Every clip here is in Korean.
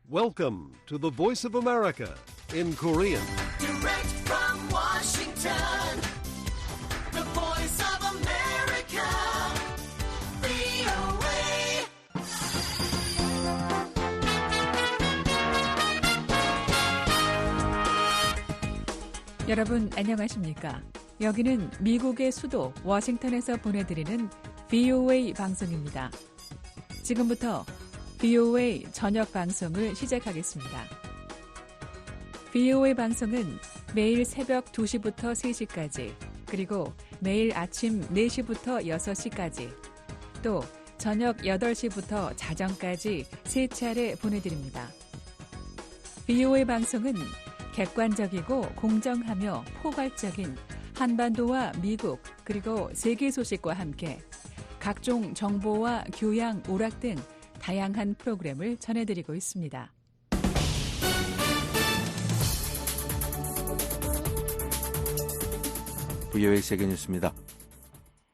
Welcome to the Voice of America in Korean. Direct from Washington, the Voice of America, VOA. 여러분 안녕하십니까? 여기는 미국의 수도 워싱턴에서 보내드리는 VOA 방송입니다. 지금부터 VOA 저녁 방송을 시작하겠습니다. VOA 방송은 매일 새벽 2시부터 3시까지, 그리고 매일 아침 4시부터 6시까지, 또 저녁 8시부터 자정까지 3차례 보내드립니다. VOA 방송은 객관적이고 공정하며 포괄적인 한반도와 미국 그리고 세계 소식과 함께 각종 정보와 교양, 오락 등 다양한 프로그램을 전해드리고 있습니다. VOA 세계뉴스입니다.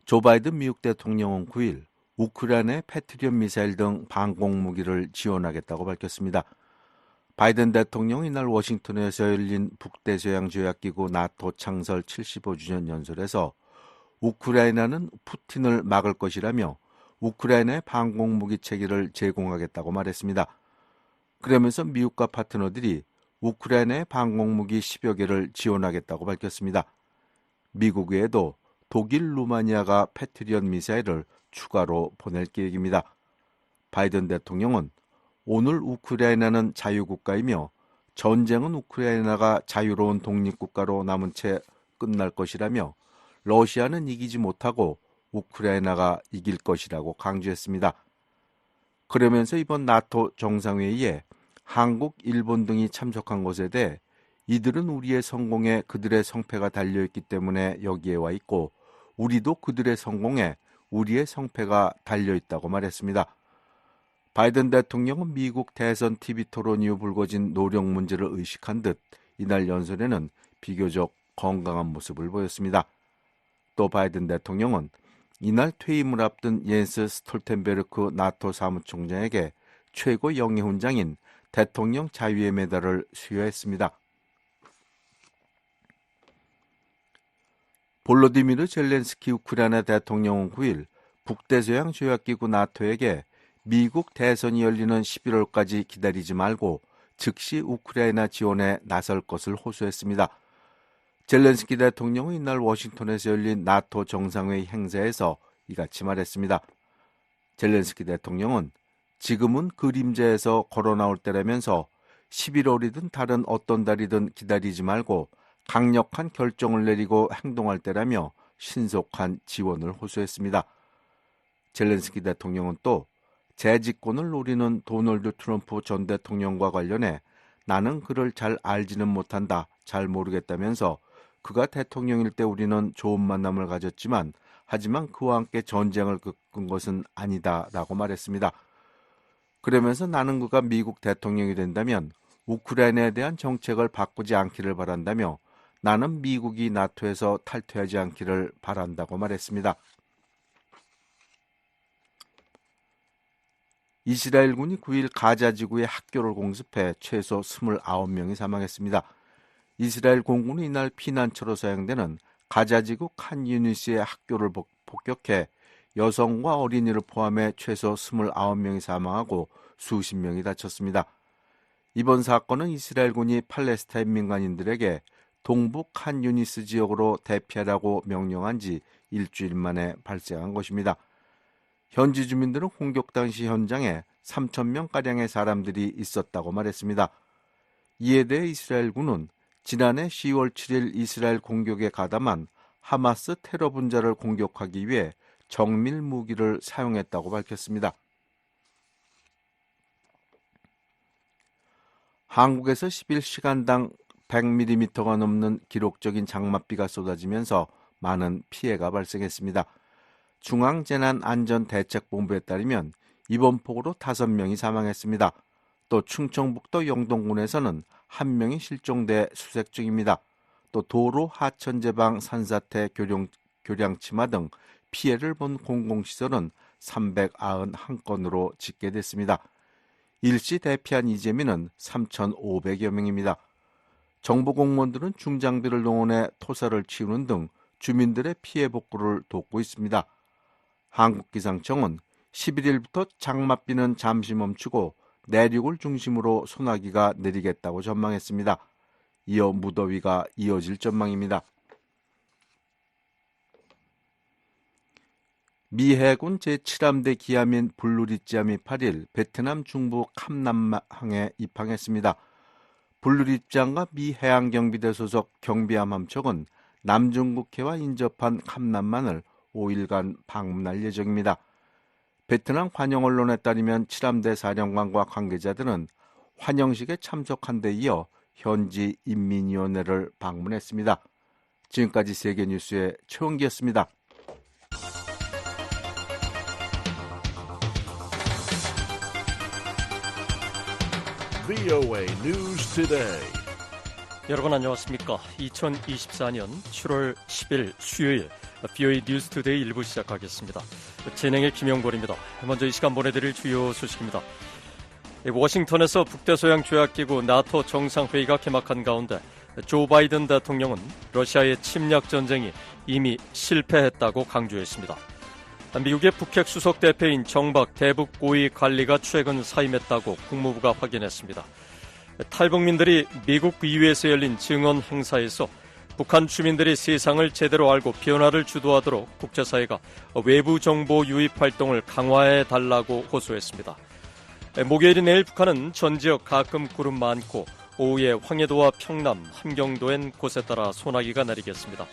조 바이든 미국 대통령은 9일 우크라이나의 패트리엇 미사일 등 방공무기를 지원하겠다고 밝혔습니다. 바이든 대통령이 이날 워싱턴에서 열린 북대서양조약기구 나토 창설 75주년 연설에서 우크라이나는 푸틴을 막을 것이라며 우크라이나의 방공무기 체계를 제공하겠다고 말했습니다. 그러면서 미국과 파트너들이 우크라이나의 방공무기 10여 개를 지원하겠다고 밝혔습니다. 미국 외에도 독일, 루마니아가 패트리엇 미사일을 추가로 보낼 계획입니다. 바이든 대통령은 오늘 우크라이나는 자유국가이며 전쟁은 우크라이나가 자유로운 독립국가로 남은 채 끝날 것이라며 러시아는 이기지 못하고 우크라이나가 이길 것이라고 강조했습니다. 그러면서 이번 나토 정상회의에 한국, 일본 등이 참석한 것에 대해 이들은 우리의 성공에 그들의 성패가 달려있기 때문에 여기에 와 있고 우리도 그들의 성공에 우리의 성패가 달려있다고 말했습니다. 바이든 대통령은 미국 대선 TV 토론 이후 불거진 노력 문제를 의식한 듯 이날 연설에는 비교적 건강한 모습을 보였습니다. 또 바이든 대통령은 이날 퇴임을 앞둔 옌스 스톨텐베르크 나토 사무총장에게 최고 영예훈장인 대통령 자유의 메달을 수여했습니다. 볼로디미르 젤렌스키 우크라이나 대통령은 9일 북대서양 조약기구 나토에게 미국 대선이 열리는 11월까지 기다리지 말고 즉시 우크라이나 지원에 나설 것을 호소했습니다. 젤렌스키 대통령은 이날 워싱턴에서 열린 나토 정상회의 행사에서 이같이 말했습니다. 젤렌스키 대통령은 지금은 그림자에서 걸어 나올 때라면서 11월이든 다른 어떤 달이든 기다리지 말고 강력한 결정을 내리고 행동할 때라며 신속한 지원을 호소했습니다. 젤렌스키 대통령은 또 재집권을 노리는 도널드 트럼프 전 대통령과 관련해 나는 그를 잘 알지는 못한다, 잘 모르겠다면서 그가 대통령일 때 우리는 좋은 만남을 가졌지만 하지만 그와 함께 전쟁을 겪은 것은 아니다라고 말했습니다. 그러면서 나는 그가 미국 대통령이 된다면 우크라이나에 대한 정책을 바꾸지 않기를 바란다며 나는 미국이 나토에서 탈퇴하지 않기를 바란다고 말했습니다. 이스라엘군이 9일 가자 지구의 학교를 공습해 최소 29명이 사망했습니다. 이스라엘 공군은 이날 피난처로 사용되는 가자지구 칸 유니스의 학교를 폭격해 여성과 어린이를 포함해 최소 29명이 사망하고 수십 명이 다쳤습니다. 이번 사건은 이스라엘군이 팔레스타인 민간인들에게 동부 칸 유니스 지역으로 대피하라고 명령한 지 일주일 만에 발생한 것입니다. 현지 주민들은 공격 당시 현장에 3,000명가량의 사람들이 있었다고 말했습니다. 이에 대해 이스라엘군은 지난해 10월 7일 이스라엘 공격에 가담한 하마스 테러 분자를 공격하기 위해 정밀 무기를 사용했다고 밝혔습니다. 한국에서 11시간당 100mm가 넘는 기록적인 장맛비가 쏟아지면서 많은 피해가 발생했습니다. 중앙재난안전대책본부에 따르면 이번 폭우로 5명이 사망했습니다. 또 충청북도 영동군에서는 1명이 실종돼 수색 중입니다. 또 도로 하천제방 산사태 교량치마 등 피해를 본 공공시설은 391건으로 집계됐습니다. 일시 대피한 이재민은 3,500여 명입니다. 정부 공무원들은 중장비를 동원해 토사를 치우는 등 주민들의 피해 복구를 돕고 있습니다. 한국기상청은 11일부터 장맛비는 잠시 멈추고 내륙을 중심으로 소나기가 내리겠다고 전망했습니다. 이어 무더위가 이어질 전망입니다. 미 해군 제7함대 기함인 블루리지함이 8일 베트남 중부 캄남항에 입항했습니다. 블루리지함과 미 해양경비대 소속 경비함 함척은 남중국해와 인접한 캄남만을 5일간 방문할 예정입니다. 베트남 관영 언론에 따르면 7함대 사령관과 관계자들은 환영식에 참석한 데 이어 현지 인민위원회를 방문했습니다. 지금까지 세계뉴스의 최원기였습니다. VOA News Today. 여러분 안녕하십니까? 2024년 7월 10일 수요일 VOA 뉴스 투데이 일부 시작하겠습니다. 진행의 김영걸입니다. 먼저 이 시간 보내드릴 주요 소식입니다. 워싱턴에서 북대서양 조약기구 나토 정상회의가 개막한 가운데 조 바이든 대통령은 러시아의 침략 전쟁이 이미 실패했다고 강조했습니다. 미국의 북핵 수석 대표인 정박 대북 고위 관리가 최근 사임했다고 국무부가 확인했습니다. 탈북민들이 미국 의회에서 열린 증언 행사에서 북한 주민들이 세상을 제대로 알고 변화를 주도하도록 국제사회가 외부 정보 유입 활동을 강화해달라고 호소했습니다. 목요일인 내일 북한은 전 지역 가끔 구름 많고 오후에 황해도와 평남, 함경도엔 곳에 따라 소나기가 내리겠습니다.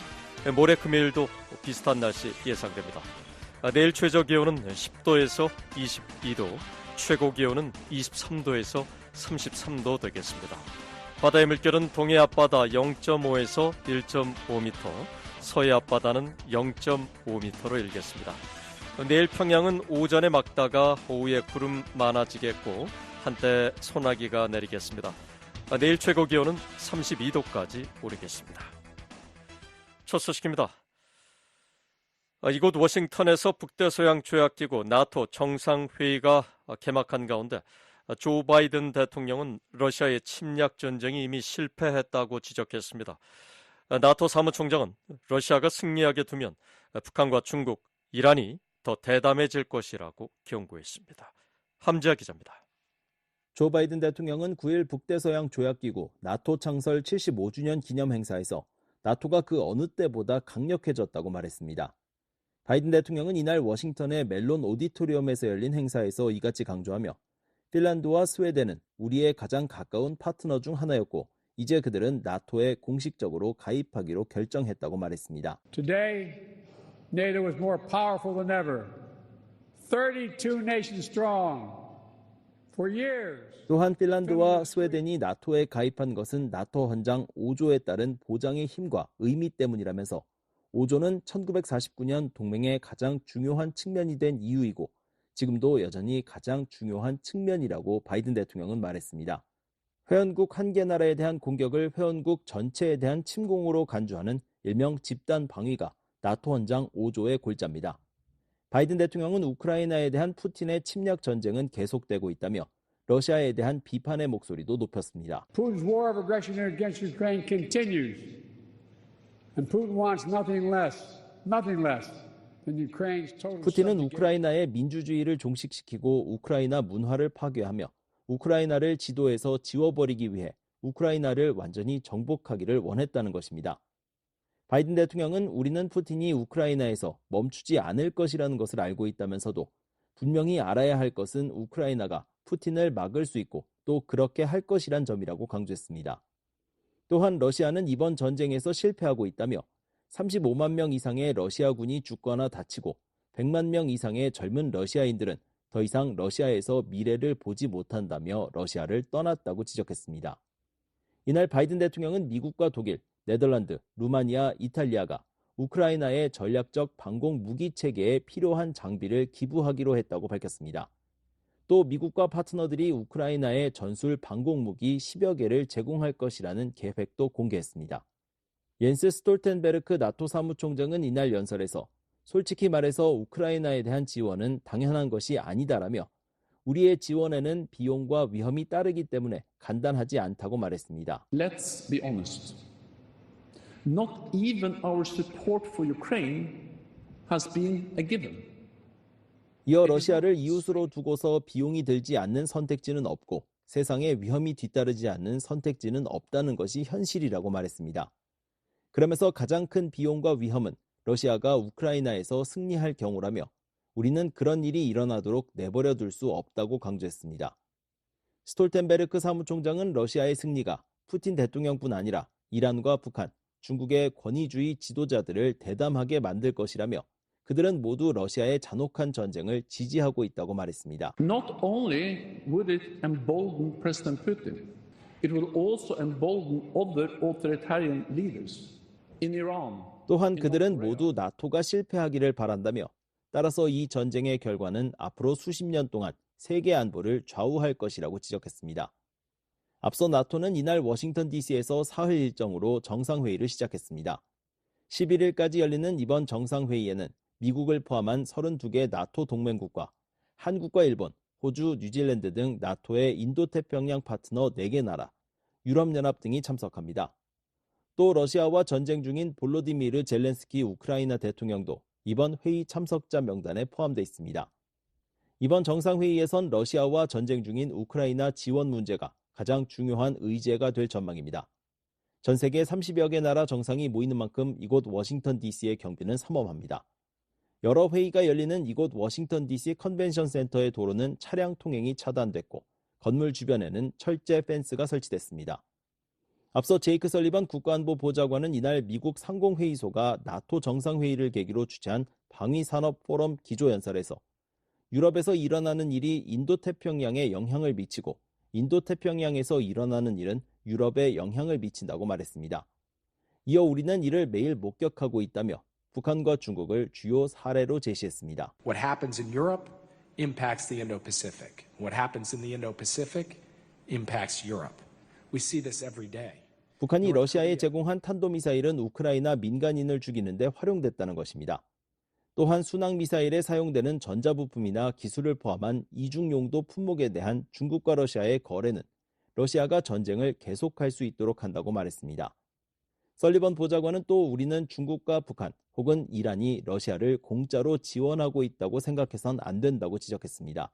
모레 금요일도 비슷한 날씨 예상됩니다. 내일 최저기온은 10도에서 22도, 최고기온은 23도에서 33도 되겠습니다. 바다의 물결은 동해 앞바다 0.5에서 1.5m, 서해 앞바다는 0.5m로 일겠습니다. 내일 평양은 오전에 맑다가 오후에 구름 많아지겠고 한때 소나기가 내리겠습니다. 내일 최고기온은 32도까지 오르겠습니다. 첫 소식입니다. 이곳 워싱턴에서 북대서양 조약기구 나토 정상회의가 개막한 가운데 조 바이든 대통령은 러시아의 침략 전쟁이 이미 실패했다고 지적했습니다. 나토 사무총장은 러시아가 승리하게 두면 북한과 중국, 이란이 더 대담해질 것이라고 경고했습니다. 함지아 기자입니다. 조 바이든 대통령은 9일 북대서양 조약기구 나토 창설 75주년 기념 행사에서 나토가 그 어느 때보다 강력해졌다고 말했습니다. 바이든 대통령은 이날 워싱턴의 멜론 오디토리움에서 열린 행사에서 이같이 강조하며 핀란드와 스웨덴은 우리의 가장 가까운 파트너 중 하나였고 이제 그들은 나토에 공식적으로 가입하기로 결정했다고 말했습니다. Today, NATO is more powerful than ever. 32 nations strong. For years. 또한 핀란드와 스웨덴이 나토에 가입한 것은 나토 헌장 5조에 따른 보장의 힘과 의미 때문이라면서 5조는 1949년 동맹의 가장 중요한 측면이 된 이유이고 지금도 여전히 가장 중요한 측면이라고 바이든 대통령은 말했습니다. 회원국 한 개 나라에 대한 공격을 회원국 전체에 대한 침공으로 간주하는 일명 집단 방위가 나토 헌장 5조의 골자입니다. 바이든 대통령은 우크라이나에 대한 푸틴의 침략 전쟁은 계속되고 있다며 러시아에 대한 비판의 목소리도 높였습니다. Putin's war of aggression against Ukraine continues. And Putin wants nothing less than Ukraine's total 푸틴은 우크라이나의 민주주의를 종식시키고 우크라이나 문화를 파괴하며 우크라이나를 지도에서 지워버리기 위해 우크라이나를 완전히 정복하기를 원했다는 것입니다. 바이든 대통령은 우리는 푸틴이 우크라이나에서 멈추지 않을 것이라는 것을 알고 있다면서도 분명히 알아야 할 것은 우크라이나가 푸틴을 막을 수 있고 또 그렇게 할 것이란 점이라고 강조했습니다. 또한 러시아는 이번 전쟁에서 실패하고 있다며 35만 명 이상의 러시아군이 죽거나 다치고 100만 명 이상의 젊은 러시아인들은 더 이상 러시아에서 미래를 보지 못한다며 러시아를 떠났다고 지적했습니다. 이날 바이든 대통령은 미국과 독일, 네덜란드, 루마니아, 이탈리아가 우크라이나의 전략적 방공 무기 체계에 필요한 장비를 기부하기로 했다고 밝혔습니다. 또 미국과 파트너들이 우크라이나에 전술 방공무기 10여 개를 제공할 것이라는 계획도 공개했습니다. 옌스 스톨텐베르크 나토 사무총장은 이날 연설에서 솔직히 말해서 우크라이나에 대한 지원은 당연한 것이 아니다라며 우리의 지원에는 비용과 위험이 따르기 때문에 간단하지 않다고 말했습니다. Let's be honest. Not even our support for Ukraine has been a given. 이어 러시아를 이웃으로 두고서 비용이 들지 않는 선택지는 없고 세상에 위험이 뒤따르지 않는 선택지는 없다는 것이 현실이라고 말했습니다. 그러면서 가장 큰 비용과 위험은 러시아가 우크라이나에서 승리할 경우라며 우리는 그런 일이 일어나도록 내버려 둘 수 없다고 강조했습니다. 스톨텐베르크 사무총장은 러시아의 승리가 푸틴 대통령뿐 아니라 이란과 북한, 중국의 권위주의 지도자들을 대담하게 만들 것이라며 그들은 모두 러시아의 잔혹한 전쟁을 지지하고 있다고 말했습니다. Not only would it embolden President Putin, it would also embolden other authoritarian leaders in Iran. 또한 그들은 모두 나토가 실패하기를 바란다며 따라서 이 전쟁의 결과는 앞으로 수십 년 동안 세계 안보를 좌우할 것이라고 지적했습니다. 앞서 나토는 이날 워싱턴 DC에서 사흘 일정으로 정상회의를 시작했습니다. 11일까지 열리는 이번 정상회의에는 미국을 포함한 32개 나토 동맹국과 한국과 일본, 호주, 뉴질랜드 등 나토의 인도태평양 파트너 4개 나라, 유럽연합 등이 참석합니다. 또 러시아와 전쟁 중인 볼로디미르 젤렌스키 우크라이나 대통령도 이번 회의 참석자 명단에 포함되어 있습니다. 이번 정상회의에선 러시아와 전쟁 중인 우크라이나 지원 문제가 가장 중요한 의제가 될 전망입니다. 전 세계 30여 개 나라 정상이 모이는 만큼 이곳 워싱턴 DC의 경비는 삼엄합니다. 여러 회의가 열리는 이곳 워싱턴 DC 컨벤션 센터의 도로는 차량 통행이 차단됐고 건물 주변에는 철제 펜스가 설치됐습니다. 앞서 제이크 설리반 국가안보 보좌관은 이날 미국 상공회의소가 나토 정상회의를 계기로 주최한 방위산업 포럼 기조연설에서 유럽에서 일어나는 일이 인도태평양에 영향을 미치고 인도태평양에서 일어나는 일은 유럽에 영향을 미친다고 말했습니다. 이어 우리는 이를 매일 목격하고 있다며 북한과 중국을 주요 사례로 제시했습니다. What happens in Europe impacts the Indo-Pacific. What happens in the Indo-Pacific impacts Europe. We see this every day. 북한이 러시아에 제공한 탄도미사일은 우크라이나 민간인을 죽이는데 활용됐다는 것입니다. 또한 순항미사일에 사용되는 전자부품이나 기술을 포함한 이중용도 품목에 대한 중국과 러시아의 거래는 러시아가 전쟁을 계속할 수 있도록 한다고 말했습니다. 설리번 보좌관은 또 우리는 중국과 북한 혹은 이란이 러시아를 공짜로 지원하고 있다고 생각해선 안 된다고 지적했습니다.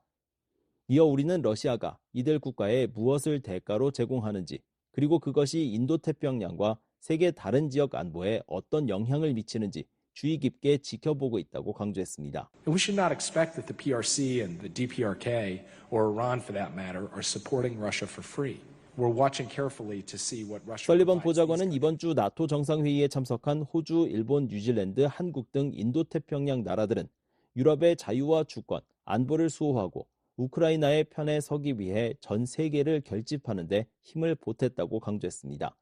이어 우리는 러시아가 이들 국가에 무엇을 대가로 제공하는지 그리고 그것이 인도태평양과 세계 다른 지역 안보에 어떤 영향을 미치는지 주의 깊게 지켜보고 있다고 강조했습니다. We should not expect that the PRC and the DPRK, or Iran for that matter, are supporting Russia for free. We're watching carefully to see what Russia 설리번 보좌관은 이번 주 나토 정상회의에 참석한 호주, 일본, 뉴질랜드, 한국 등 인도태평양 나라들은 유럽의 자유와 주권, 안보를 수호하고 우크라이나의 편에 서기 위해 전 세계를 결집하는 데 힘을 보탰다고 강조했습니다.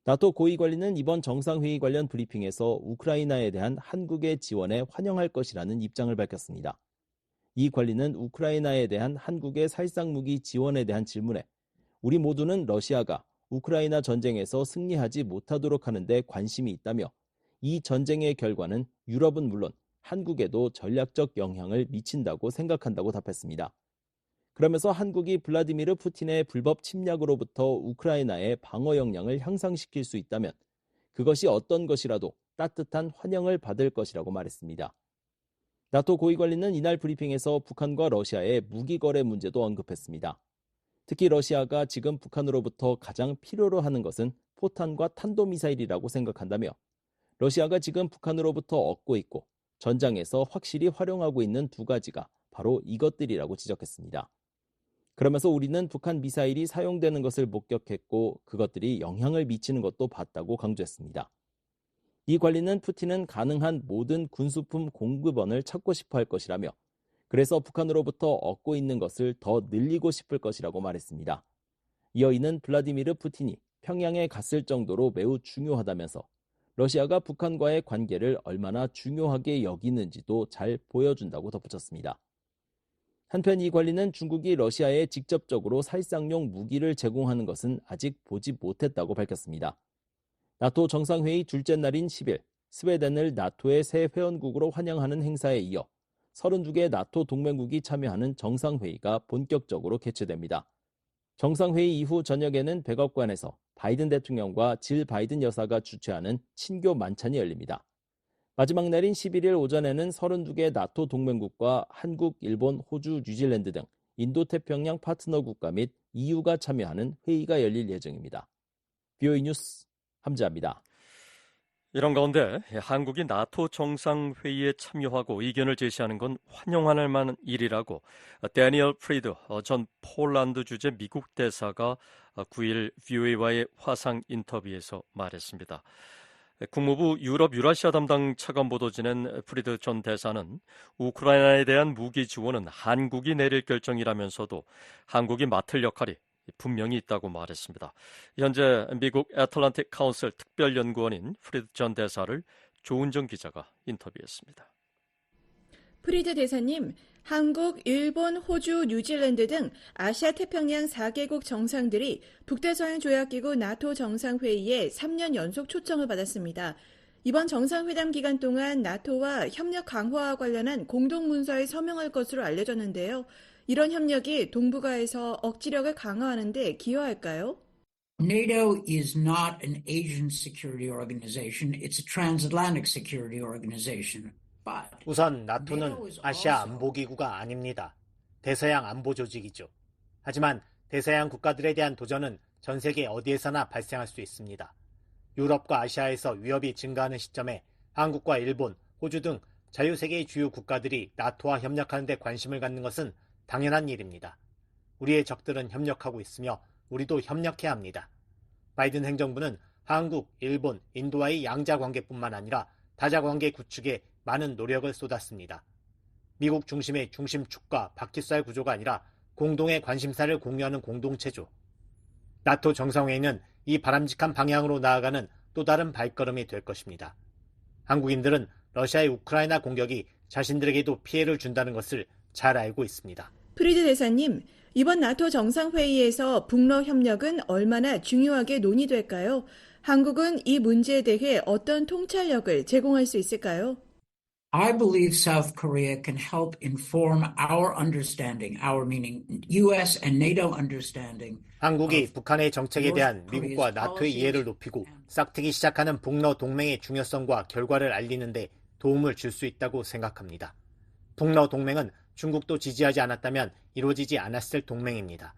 나토 고위관리는 이번 정상회의 관련 브리핑에서 우크라이나에 대한 한국의 지원에 환영할 것이라는 입장을 밝혔습니다. 이 관리는 우크라이나에 대한 한국의 살상무기 지원에 대한 질문에 우리 모두는 러시아가 우크라이나 전쟁에서 승리하지 못하도록 하는 데 관심이 있다며 이 전쟁의 결과는 유럽은 물론 한국에도 전략적 영향을 미친다고 생각한다고 답했습니다. 그러면서 한국이 블라디미르 푸틴의 불법 침략으로부터 우크라이나의 방어 역량을 향상시킬 수 있다면 그것이 어떤 것이라도 따뜻한 환영을 받을 것이라고 말했습니다. 나토 고위관리는 이날 브리핑에서 북한과 러시아의 무기 거래 문제도 언급했습니다. 특히 러시아가 지금 북한으로부터 가장 필요로 하는 것은 포탄과 탄도미사일이라고 생각한다며 러시아가 지금 북한으로부터 얻고 있고 전장에서 확실히 활용하고 있는 두 가지가 바로 이것들이라고 지적했습니다. 그러면서 우리는 북한 미사일이 사용되는 것을 목격했고 그것들이 영향을 미치는 것도 봤다고 강조했습니다. 이 관리는 푸틴은 가능한 모든 군수품 공급원을 찾고 싶어 할 것이라며 그래서 북한으로부터 얻고 있는 것을 더 늘리고 싶을 것이라고 말했습니다. 이어 이는 블라디미르 푸틴이 평양에 갔을 정도로 매우 중요하다면서 러시아가 북한과의 관계를 얼마나 중요하게 여기는지도 잘 보여준다고 덧붙였습니다. 한편 이 관리는 중국이 러시아에 직접적으로 살상용 무기를 제공하는 것은 아직 보지 못했다고 밝혔습니다. 나토 정상회의 둘째 날인 10일 스웨덴을 나토의 새 회원국으로 환영하는 행사에 이어 32개 나토 동맹국이 참여하는 정상회의가 본격적으로 개최됩니다. 정상회의 이후 저녁에는 백악관에서 바이든 대통령과 질 바이든 여사가 주최하는 친교 만찬이 열립니다. 마지막 날인 11일 오전에는 32개 나토 동맹국과 한국, 일본, 호주, 뉴질랜드 등 인도태평양 파트너 국가 및 EU가 참여하는 회의가 열릴 예정입니다. BOE 뉴스 함지아입니다. 이런 가운데 한국이 나토 정상회의에 참여하고 의견을 제시하는 건 환영할 만한 일이라고 데니얼 프리드 전 폴란드 주재 미국 대사가 9일 VOA와의 화상 인터뷰에서 말했습니다. 국무부 유럽 유라시아 담당 차관 보도 지낸 프리드 전 대사는 우크라이나에 대한 무기 지원은 한국이 내릴 결정이라면서도 한국이 맡을 역할이 분명히 있다고 말했습니다. 현재 미국 애틀랜틱 카운슬 특별연구원인 프리드 전 대사를 조은정 기자가 인터뷰했습니다. 프리드 대사님, 한국, 일본, 호주, 뉴질랜드 등 아시아 태평양 4개국 정상들이 북대서양 조약기구 나토 정상회의에 3년 연속 초청을 받았습니다. 이번 정상회담 기간 동안 나토와 협력 강화와 관련한 공동문서에 서명할 것으로 알려졌는데요. 이런 협력이 동북아에서 억지력을 강화하는 데 기여할까요? NATO is not an Asian security organization. It's a transatlantic security organization. 우선 나토는 아시아 안보기구가 아닙니다. 대서양 안보 조직이죠. 하지만 대서양 국가들에 대한 도전은 전 세계 어디에서나 발생할 수 있습니다. 유럽과 아시아에서 위협이 증가하는 시점에 한국과 일본, 호주 등 자유세계의 주요 국가들이 나토와 협력하는 데 관심을 갖는 것은 당연한 일입니다. 우리의 적들은 협력하고 있으며 우리도 협력해야 합니다. 바이든 행정부는 한국, 일본, 인도와의 양자 관계뿐만 아니라 다자 관계 구축에 많은 노력을 쏟았습니다. 미국 중심의 중심축과 바퀴살 구조가 아니라 공동의 관심사를 공유하는 공동체죠. 나토 정상회의는 이 바람직한 방향으로 나아가는 또 다른 발걸음이 될 것입니다. 한국인들은 러시아의 우크라이나 공격이 자신들에게도 피해를 준다는 것을 잘 알고 있습니다. 프리드 대사님, 이번 나토 정상회의에서 북러 협력은 얼마나 중요하게 논의될까요? 한국은 이 문제에 대해 어떤 통찰력을 제공할 수 있을까요? I believe South Korea can help inform our understanding, our meaning US and NATO understanding. 한국이 북한의 정책에 대한 미국과 나토의 이해를 높이고 싹트기 시작하는 북러 동맹의 중요성과 결과를 알리는데 도움을 줄 수 있다고 생각합니다. 북러 동맹은 중국도 지지하지 않았다면 이루어지지 않았을 동맹입니다.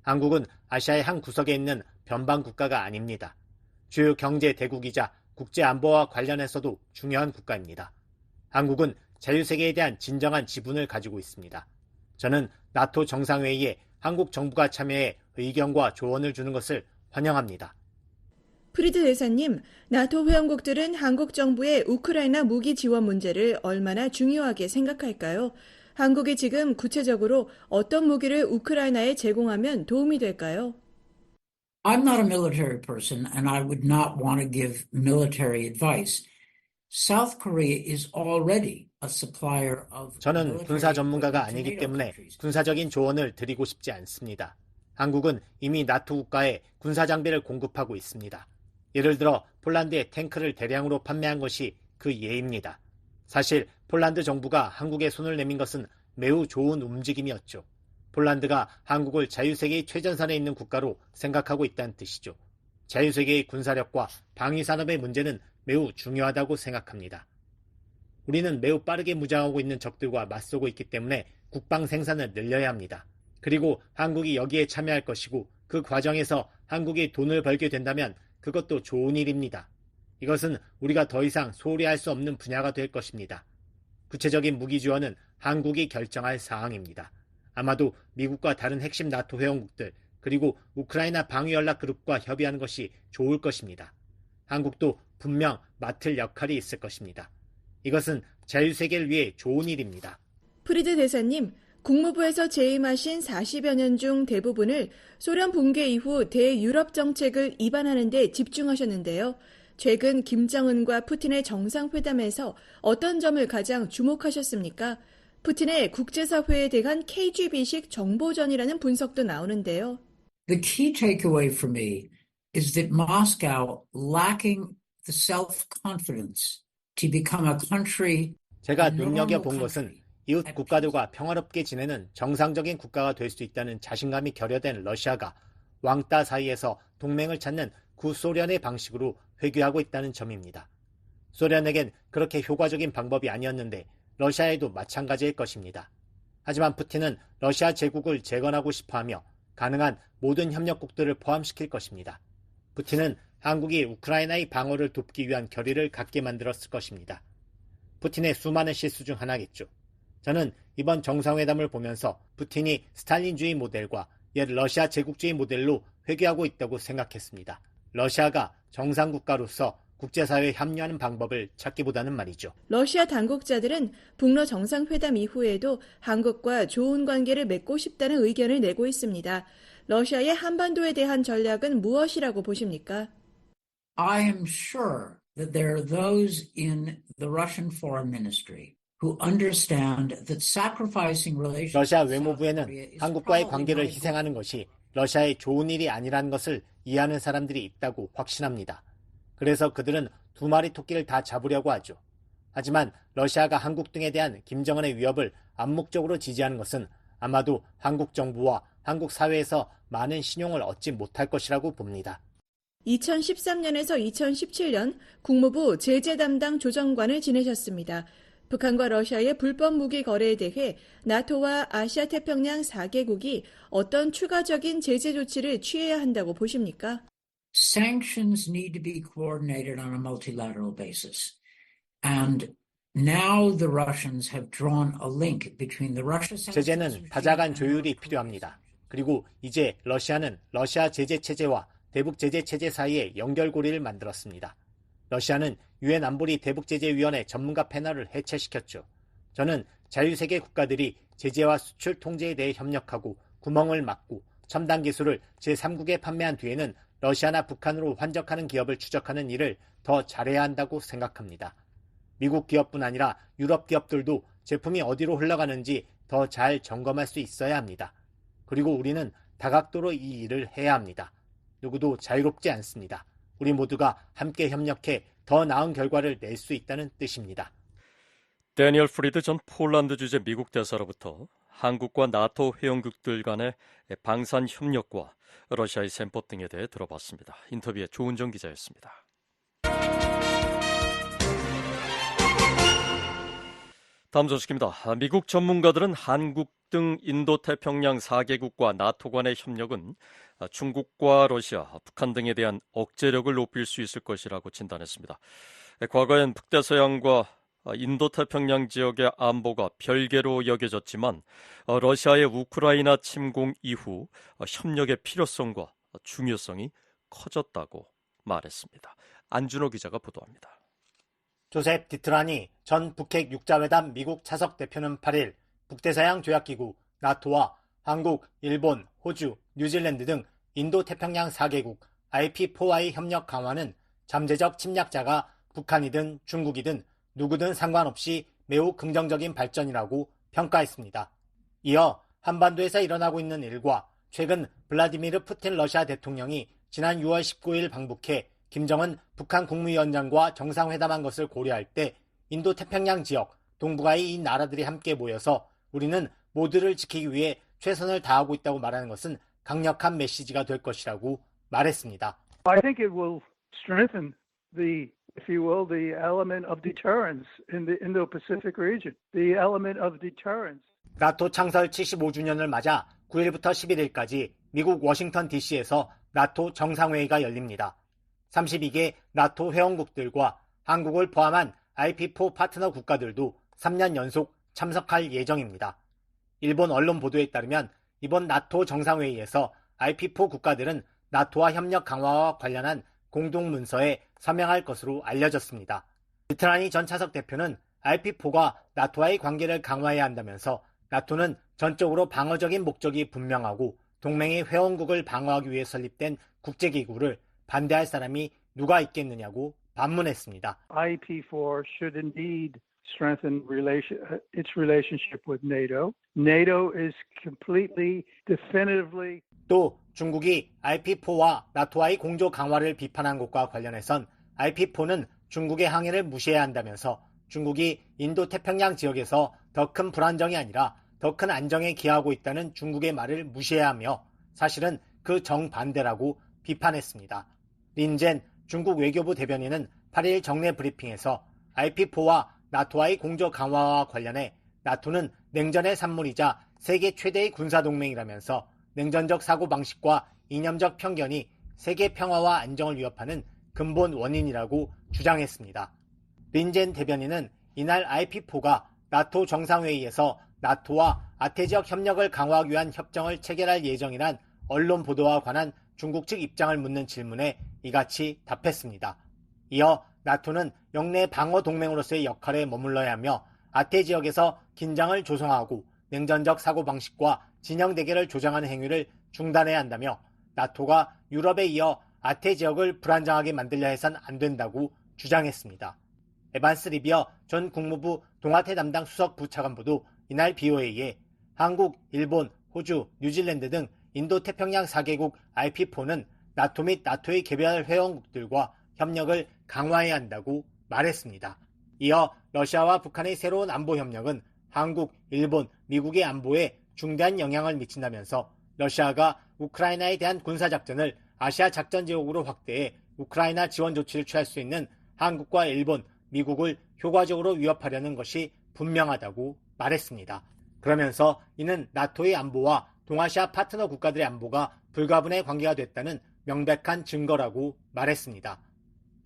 한국은 아시아의 한 구석에 있는 변방 국가가 아닙니다. 주요 경제 대국이자 국제 안보와 관련해서도 중요한 국가입니다. 한국은 자유세계에 대한 진정한 지분을 가지고 있습니다. 저는 나토 정상회의에 한국 정부가 참여해 의견과 조언을 주는 것을 환영합니다. 프리드 대사님, 나토 회원국들은 한국 정부의 우크라이나 무기 지원 문제를 얼마나 중요하게 생각할까요? 한국이 지금 구체적으로 어떤 무기를 우크라이나에 제공하면 도움이 될까요? I'm not a military person and I would not want to give military advice. South Korea is already a supplier of 저는 군사 전문가가 아니기 때문에 군사적인 조언을 드리고 싶지 않습니다. 한국은 이미 나토 국가에 군사 장비를 공급하고 있습니다. 예를 들어 폴란드에 탱크를 대량으로 판매한 것이 그 예입니다. 사실 폴란드 정부가 한국에 손을 내민 것은 매우 좋은 움직임이었죠. 폴란드가 한국을 자유세계의 최전선에 있는 국가로 생각하고 있다는 뜻이죠. 자유세계의 군사력과 방위산업의 문제는 매우 중요하다고 생각합니다. 우리는 매우 빠르게 무장하고 있는 적들과 맞서고 있기 때문에 국방 생산을 늘려야 합니다. 그리고 한국이 여기에 참여할 것이고 그 과정에서 한국이 돈을 벌게 된다면 그것도 좋은 일입니다. 이것은 우리가 더 이상 소홀히 할 수 없는 분야가 될 것입니다. 구체적인 무기 지원은 한국이 결정할 사항입니다. 아마도 미국과 다른 핵심 나토 회원국들 그리고 우크라이나 방위연락그룹과 협의하는 것이 좋을 것입니다. 한국도 분명 맡을 역할이 있을 것입니다. 이것은 자유세계를 위해 좋은 일입니다. 프리드 대사님, 국무부에서 재임하신 40여 년 중 대부분을 소련 붕괴 이후 대유럽 정책을 입안하는 데 집중하셨는데요. 최근 김정은과 푸틴의 정상회담에서 어떤 점을 가장 주목하셨습니까? 푸틴의 국제사회에 대한 KGB식 정보전이라는 분석도 나오는데요. The key takeaway for me is that Moscow lacking the self-confidence to become a country. 제가 눈여겨본 것은 이웃 국가들과 평화롭게 지내는 정상적인 국가가 될 수 있다는 자신감이 결여된 러시아가 왕따 사이에서 동맹을 찾는 구소련의 방식으로 회귀하고 있다는 점입니다. 소련에겐 그렇게 효과적인 방법이 아니었는데 러시아에도 마찬가지일 것입니다. 하지만 푸틴은 러시아 제국을 재건하고 싶어하며 가능한 모든 협력국들을 포함시킬 것입니다. 푸틴은 한국이 우크라이나의 방어를 돕기 위한 결의를 갖게 만들었을 것입니다. 푸틴의 수많은 실수 중 하나겠죠. 저는 이번 정상회담을 보면서 푸틴이 스탈린주의 모델과 옛 러시아 제국주의 모델로 회귀하고 있다고 생각했습니다. 러시아가 정상국가로서 국제사회에 합류하는 방법을 찾기보다는 말이죠. 러시아 당국자들은 북러 정상회담 이후에도 한국과 좋은 관계를 맺고 싶다는 의견을 내고 있습니다. 러시아의 한반도에 대한 전략은 무엇이라고 보십니까? I am sure that there are those in the Russian Foreign Ministry who understand that sacrificing relations 러시아 외무부에는 한국과의 관계를 희생하는 것이 러시아의 좋은 일이 아니라는 것을 이해하는 사람들이 있다고 확신합니다. 그래서 그들은 두 마리 토끼를 다 잡으려고 하죠. 하지만 러시아가 한국 등에 대한 김정은의 위협을 암묵적으로 지지하는 것은 아마도 한국 정부와 한국 사회에서 많은 신용을 얻지 못할 것이라고 봅니다. 2013년에서 2017년 국무부 제재 담당 조정관을 지내셨습니다. 북한과 러시아의 불법 무기 거래에 대해 나토와 아시아태평양 4개국이 어떤 추가적인 제재 조치를 취해야 한다고 보십니까? Sanctions need to be coordinated on a multilateral basis. And now the Russians have drawn a link between the Russia 제재는 다자간 조율이 필요합니다. 그리고 이제 러시아는 러시아 제재 체제와 대북 제재 체제 사이에 연결고리를 만들었습니다. 러시아는 유엔 안보리 대북제재위원회 전문가 패널을 해체시켰죠. 저는 자유세계 국가들이 제재와 수출 통제에 대해 협력하고 구멍을 막고 첨단 기술을 제3국에 판매한 뒤에는 러시아나 북한으로 환적하는 기업을 추적하는 일을 더 잘해야 한다고 생각합니다. 미국 기업뿐 아니라 유럽 기업들도 제품이 어디로 흘러가는지 더 잘 점검할 수 있어야 합니다. 그리고 우리는 다각도로 이 일을 해야 합니다. 누구도 자유롭지 않습니다. 우리 모두가 함께 협력해 더 나은 결과를 낼 수 있다는 뜻입니다. 데니얼 프리드 전 폴란드 주재 미국 대사로부터 한국과 나토 회원국들 간의 방산 협력과 러시아의 셈법 등에 대해 들어봤습니다. 인터뷰의 조은정 기자였습니다. 다음 소식입니다. 미국 전문가들은 한국 등 인도태평양 4개국과 나토 간의 협력은 중국과 러시아, 북한 등에 대한 억제력을 높일 수 있을 것이라고 진단했습니다. 과거엔 북대서양과 인도태평양 지역의 안보가 별개로 여겨졌지만 러시아의 우크라이나 침공 이후 협력의 필요성과 중요성이 커졌다고 말했습니다. 안준호 기자가 보도합니다. 조셉 디트라니 전 북핵 육자회담 미국 차석 대표는 8일 북대서양 조약기구 나토와 한국, 일본, 호주, 뉴질랜드 등 인도태평양 4개국 IP4와의 협력 강화는 잠재적 침략자가 북한이든 중국이든 누구든 상관없이 매우 긍정적인 발전이라고 평가했습니다. 이어 한반도에서 일어나고 있는 일과 최근 블라디미르 푸틴 러시아 대통령이 지난 6월 19일 방북해 김정은 북한 국무위원장과 정상회담한 것을 고려할 때 인도태평양 지역 동북아의 이 나라들이 함께 모여서 우리는 모두를 지키기 위해 최선을 다하고 있다고 말하는 것은 강력한 메시지가 될 것이라고 말했습니다. I think it will strengthen if you will, the element of deterrence in the Indo-Pacific region. The element of deterrence. 나토 창설 75주년을 맞아 9일부터 11일까지 미국 워싱턴 DC에서 나토 정상회의가 열립니다. 32개 나토 회원국들과 한국을 포함한 IP4 파트너 국가들도 3년 연속 참석할 예정입니다. 일본 언론 보도에 따르면 이번 나토 정상회의에서 IP4 국가들은 나토와 협력 강화와 관련한 공동문서에 서명할 것으로 알려졌습니다. 비트라니 전 차석 대표는 IP4가 나토와의 관계를 강화해야 한다면서 나토는 전적으로 방어적인 목적이 분명하고 동맹의 회원국을 방어하기 위해 설립된 국제기구를 반대할 사람이 누가 있겠느냐고 반문했습니다. IP4 should indeed strengthen its relationship with NATO. NATO is completely, definitively. 또 중국이 IP4와 나토와의 공조 강화를 비판한 것과 관련해선 IP4는 중국의 항해를 무시해야 한다면서 중국이 인도태평양 지역에서 더 큰 불안정이 아니라 더 큰 안정에 기여하고 있다는 중국의 말을 무시해야 하며 사실은 그 정반대라고 비판했습니다. 린젠 중국 외교부 대변인은 8일 정례 브리핑에서 IP4와 나토와의 공조 강화와 관련해 나토는 냉전의 산물이자 세계 최대의 군사동맹이라면서 냉전적 사고방식과 이념적 편견이 세계 평화와 안정을 위협하는 근본 원인이라고 주장했습니다. 린젠 대변인은 이날 IP4가 나토 정상회의에서 나토와 아태지역 협력을 강화하기 위한 협정을 체결할 예정이란 언론 보도와 관한 중국 측 입장을 묻는 질문에 이같이 답했습니다. 이어 나토는 영내 방어 동맹으로서의 역할에 머물러야 하며 아태 지역에서 긴장을 조성하고 냉전적 사고방식과 진영 대결을 조장하는 행위를 중단해야 한다며 나토가 유럽에 이어 아태 지역을 불안정하게 만들려 해선 안 된다고 주장했습니다. 에반스 리비어 전 국무부 동아태 담당 수석 부차관보도 이날 BOA에 한국, 일본, 호주, 뉴질랜드 등 인도태평양 4개국 IP4는 나토 및 나토의 개별 회원국들과 협력을 강화해야 한다고 말했습니다. 이어 러시아와 북한의 새로운 안보 협력은 한국, 일본, 미국의 안보에 중대한 영향을 미친다면서 러시아가 우크라이나에 대한 군사작전을 아시아 작전지역으로 확대해 우크라이나 지원 조치를 취할 수 있는 한국과 일본, 미국을 효과적으로 위협하려는 것이 분명하다고 말했습니다. 그러면서 이는 나토의 안보와 동아시아 파트너 국가들의 안보가 불가분의 관계가 됐다는 명백한 증거라고 말했습니다.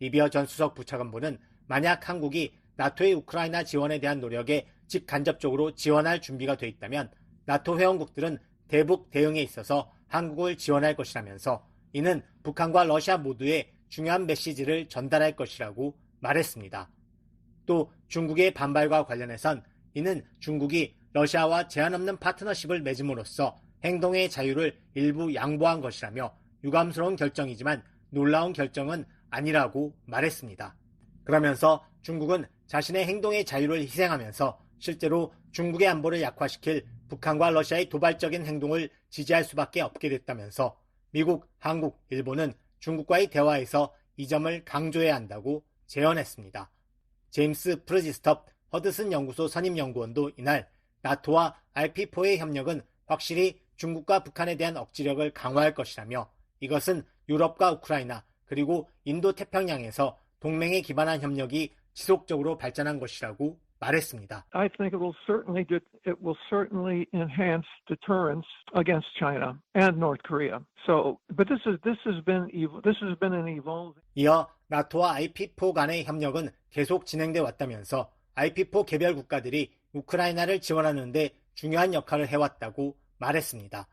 리비어 전 수석 부차관보는 만약 한국이 나토의 우크라이나 지원에 대한 노력에 직간접적으로 지원할 준비가 돼 있다면 나토 회원국들은 대북 대응에 있어서 한국을 지원할 것이라면서 이는 북한과 러시아 모두에 중요한 메시지를 전달할 것이라고 말했습니다. 또 중국의 반발과 관련해선 이는 중국이 러시아와 제한 없는 파트너십을 맺음으로써 행동의 자유를 일부 양보한 것이라며 유감스러운 결정이지만 놀라운 결정은 아니라고 말했습니다. 그러면서 중국은 자신의 행동의 자유를 희생하면서 실제로 중국의 안보를 약화시킬 북한과 러시아의 도발적인 행동을 지지할 수밖에 없게 됐다면서 미국, 한국, 일본은 중국과의 대화에서 이 점을 강조해야 한다고 제언했습니다. 제임스 프르지스톱 허드슨 연구소 선임연구원도 이날 나토와 IP4의 협력은 확실히 중국과 북한에 대한 억지력을 강화할 것이라며 이것은 유럽과 우크라이나 그리고 인도태평양에서 동맹에 기반한 협력이 지속적으로 발전한 것이라고 말했습니다. I think it will certainly enhance deterrence against China and North Korea. But this has been an evolving. 이어 나토와 IP4 간의 협력은 계속 진행돼 왔다면서 IP4 개별 국가들이 우크라이나를 지원하는 데 중요한 역할을 해왔다고 말했습니다.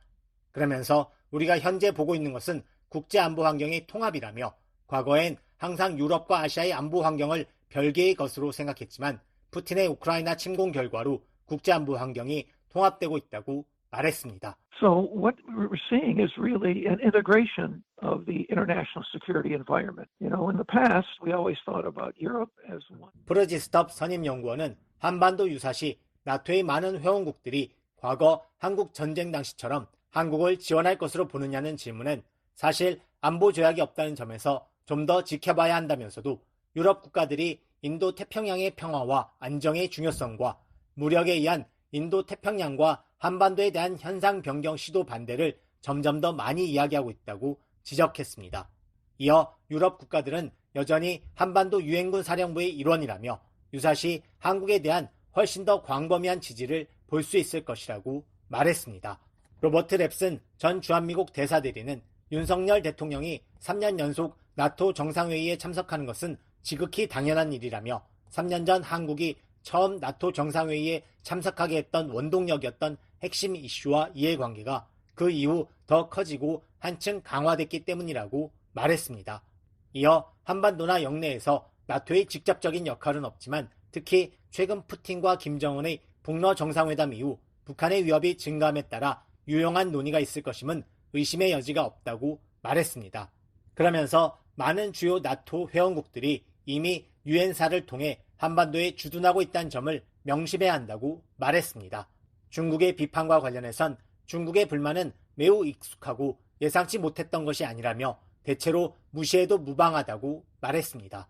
그러면서 우리가 현재 보고 있는 것은 국제 안보 환경의 통합이라며 과거엔 항상 유럽과 아시아의 안보 환경을 별개의 것으로 생각했지만 푸틴의 우크라이나 침공 결과로 국제 안보 환경이 통합되고 있다고 말했습니다. So what we're seeing is really an integration of the international security environment. In the past, we always thought about Europe as one. 프르지스톱 선임연구원은 한반도 유사시 나토의 많은 회원국들이 과거 한국 전쟁 당시처럼 한국을 지원할 것으로 보느냐는 질문엔 사실 안보 조약이 없다는 점에서 좀 더 지켜봐야 한다면서도 유럽 국가들이 인도 태평양의 평화와 안정의 중요성과 무력에 의한 인도 태평양과 한반도에 대한 현상 변경 시도 반대를 점점 더 많이 이야기하고 있다고 지적했습니다. 이어 유럽 국가들은 여전히 한반도 유엔군 사령부의 일원이라며 유사시 한국에 대한 훨씬 더 광범위한 지지를 볼 수 있을 것이라고 말했습니다. 로버트 랩슨 전 주한미국 대사대리는 윤석열 대통령이 3년 연속 나토 정상회의에 참석하는 것은 지극히 당연한 일이라며 3년 전 한국이 처음 나토 정상회의에 참석하게 했던 원동력이었던 핵심 이슈와 이해관계가 그 이후 더 커지고 한층 강화됐기 때문이라고 말했습니다. 이어 한반도나 영내에서 나토의 직접적인 역할은 없지만 특히 최근 푸틴과 김정은의 북러 정상회담 이후 북한의 위협이 증가함에 따라 유용한 논의가 있을 것임은 의심의 여지가 없다고 말했습니다. 그러면서 많은 주요 나토 회원국들이 이미 유엔사를 통해 한반도에 주둔하고 있다는 점을 명심해야 한다고 말했습니다. 중국의 비판과 관련해선 중국의 불만은 매우 익숙하고 예상치 못했던 것이 아니라며 대체로 무시해도 무방하다고 말했습니다.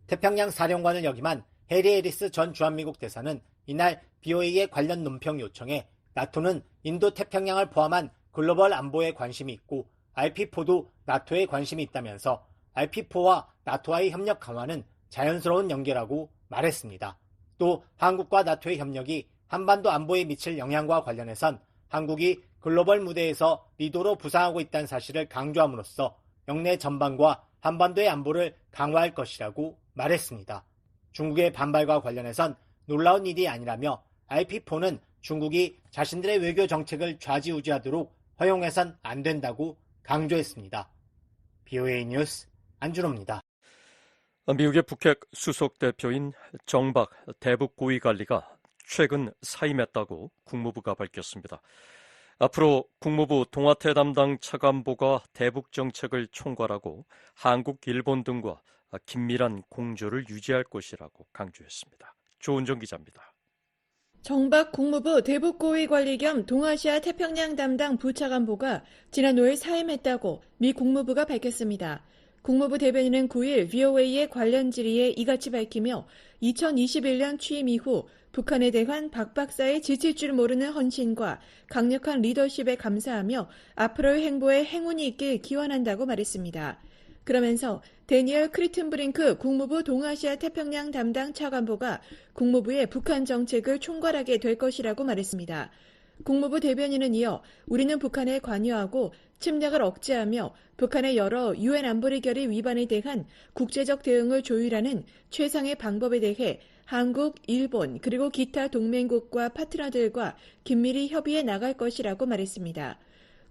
태평양 사령관을 역임한 해리 해리스 전 주한미국 대사는 이날 BOA의 관련 논평 요청에 나토는 인도태평양을 포함한 글로벌 안보에 관심이 있고 RP4도 나토에 관심이 있다면서 RP4와 나토와의 협력 강화는 자연스러운 연계라고 말했습니다. 또 한국과 나토의 협력이 한반도 안보에 미칠 영향과 관련해선 한국이 글로벌 무대에서 리더로 부상하고 있다는 사실을 강조함으로써 영내 전반과 한반도의 안보를 강화할 것이라고 말했습니다. 중국의 반발과 관련해선 놀라운 일이 아니라며 RP4는 중국이 자신들의 외교 정책을 좌지우지하도록 허용해선 안 된다고 강조했습니다. BOA 뉴스 안준호입니다. 미국의 북핵 수석 대표인 정박 대북고위관리가 최근 사임했다고 국무부가 밝혔습니다. 앞으로 국무부 동아태 담당 차관보가 대북 정책을 총괄하고 한국, 일본 등과 긴밀한 공조를 유지할 것이라고 강조했습니다. 조은정 기자입니다. 정박 국무부 대북고위관리 겸 동아시아 태평양 담당 부차관보가 지난 5일 사임했다고 미 국무부가 밝혔습니다. 국무부 대변인은 9일 VOA의 관련 질의에 이같이 밝히며 2021년 취임 이후 북한에 대한 박 박사의 지칠 줄 모르는 헌신과 강력한 리더십에 감사하며 앞으로의 행보에 행운이 있길 기원한다고 말했습니다. 그러면서 데니얼 크리튼브링크 국무부 동아시아 태평양 담당 차관보가 국무부의 북한 정책을 총괄하게 될 것이라고 말했습니다. 국무부 대변인은 이어 우리는 북한에 관여하고 침략을 억제하며 북한의 여러 유엔 안보리 결의 위반에 대한 국제적 대응을 조율하는 최상의 방법에 대해 한국, 일본 그리고 기타 동맹국과 파트너들과 긴밀히 협의해 나갈 것이라고 말했습니다.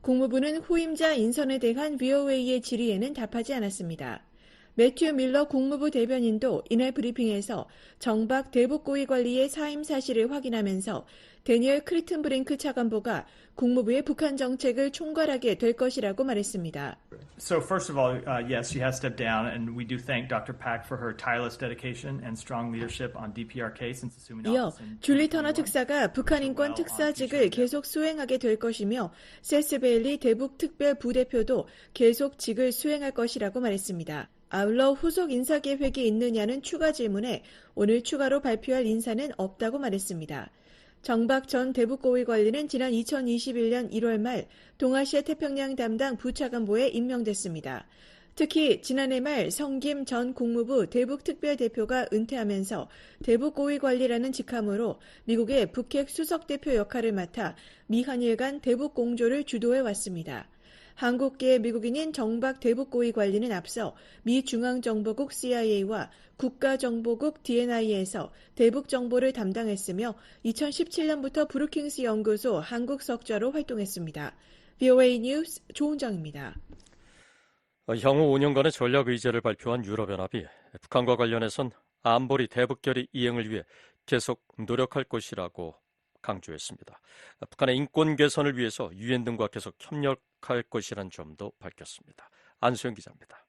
국무부는 후임자 인선에 대한 VOA의 질의에는 답하지 않았습니다. 매튜 밀러 국무부 대변인도 이날 브리핑에서 정박 대북고위관리의 사임 사실을 확인하면서 데니얼 크리튼브링크 차관보가 국무부의 북한 정책을 총괄하게 될 것이라고 말했습니다. So first of all, yes, she has stepped down, and we do thank Dr. Pak for her tireless dedication and strong leadership on DPRK since assuming office. 이어 줄리 터너 특사가 북한 인권 특사직을 계속 수행하게 될 것이며 세스 베일리 대북 특별 부대표도 계속 직을 수행할 것이라고 말했습니다. 아울러 후속 인사 계획이 있느냐는 추가 질문에 오늘 추가로 발표할 인사는 없다고 말했습니다. 정박 전 대북고위관리는 지난 2021년 1월 말 동아시아 태평양 담당 부차관보에 임명됐습니다. 특히 지난해 말 성김 전 국무부 대북특별대표가 은퇴하면서 대북고위관리라는 직함으로 미국의 북핵 수석대표 역할을 맡아 미한일 간 대북공조를 주도해왔습니다. 한국계 미국인인 정박 대북고위관리는 앞서 미 중앙정보국 CIA와 국가정보국 DNI에서 대북정보를 담당했으며 2017년부터 브루킹스 연구소 한국석좌로 활동했습니다. VOA 뉴스 조은정입니다. 향후 5년간의 전략 의제를 발표한 유럽연합이 북한과 관련해선 안보리 대북결의 이행을 위해 계속 노력할 것이라고 강조했습니다. 북한의 인권 개선을 위해서 유엔 등과 계속 협력할 것이라는 점도 밝혔습니다. 안수영 기자입니다.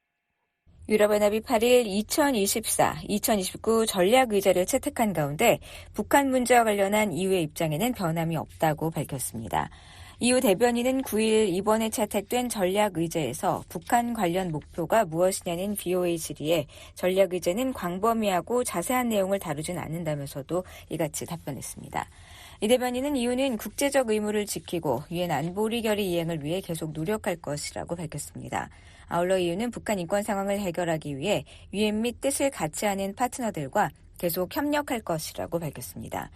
유럽연합이 8일 2024-2029 전략의제를 채택한 가운데 북한 문제와 관련한 EU의 입장에는 변함이 없다고 밝혔습니다. EU 대변인은 9일 이번에 채택된 전략의제에서 북한 관련 목표가 무엇이냐는 VOA 질의에 전략의제는 광범위하고 자세한 내용을 다루진 않는다면서도 이같이 답변했습니다. 이 대변인은 EU는 국제적 의무를 지키고 유엔 안보리 결의 이행을 위해 계속 노력할 것이라고 밝혔습니다. 아울러 EU는 북한 인권 상황을 해결하기 위해 유엔 및 뜻을 같이 하는 파트너들과 계속 협력할 것이라고 밝혔습니다.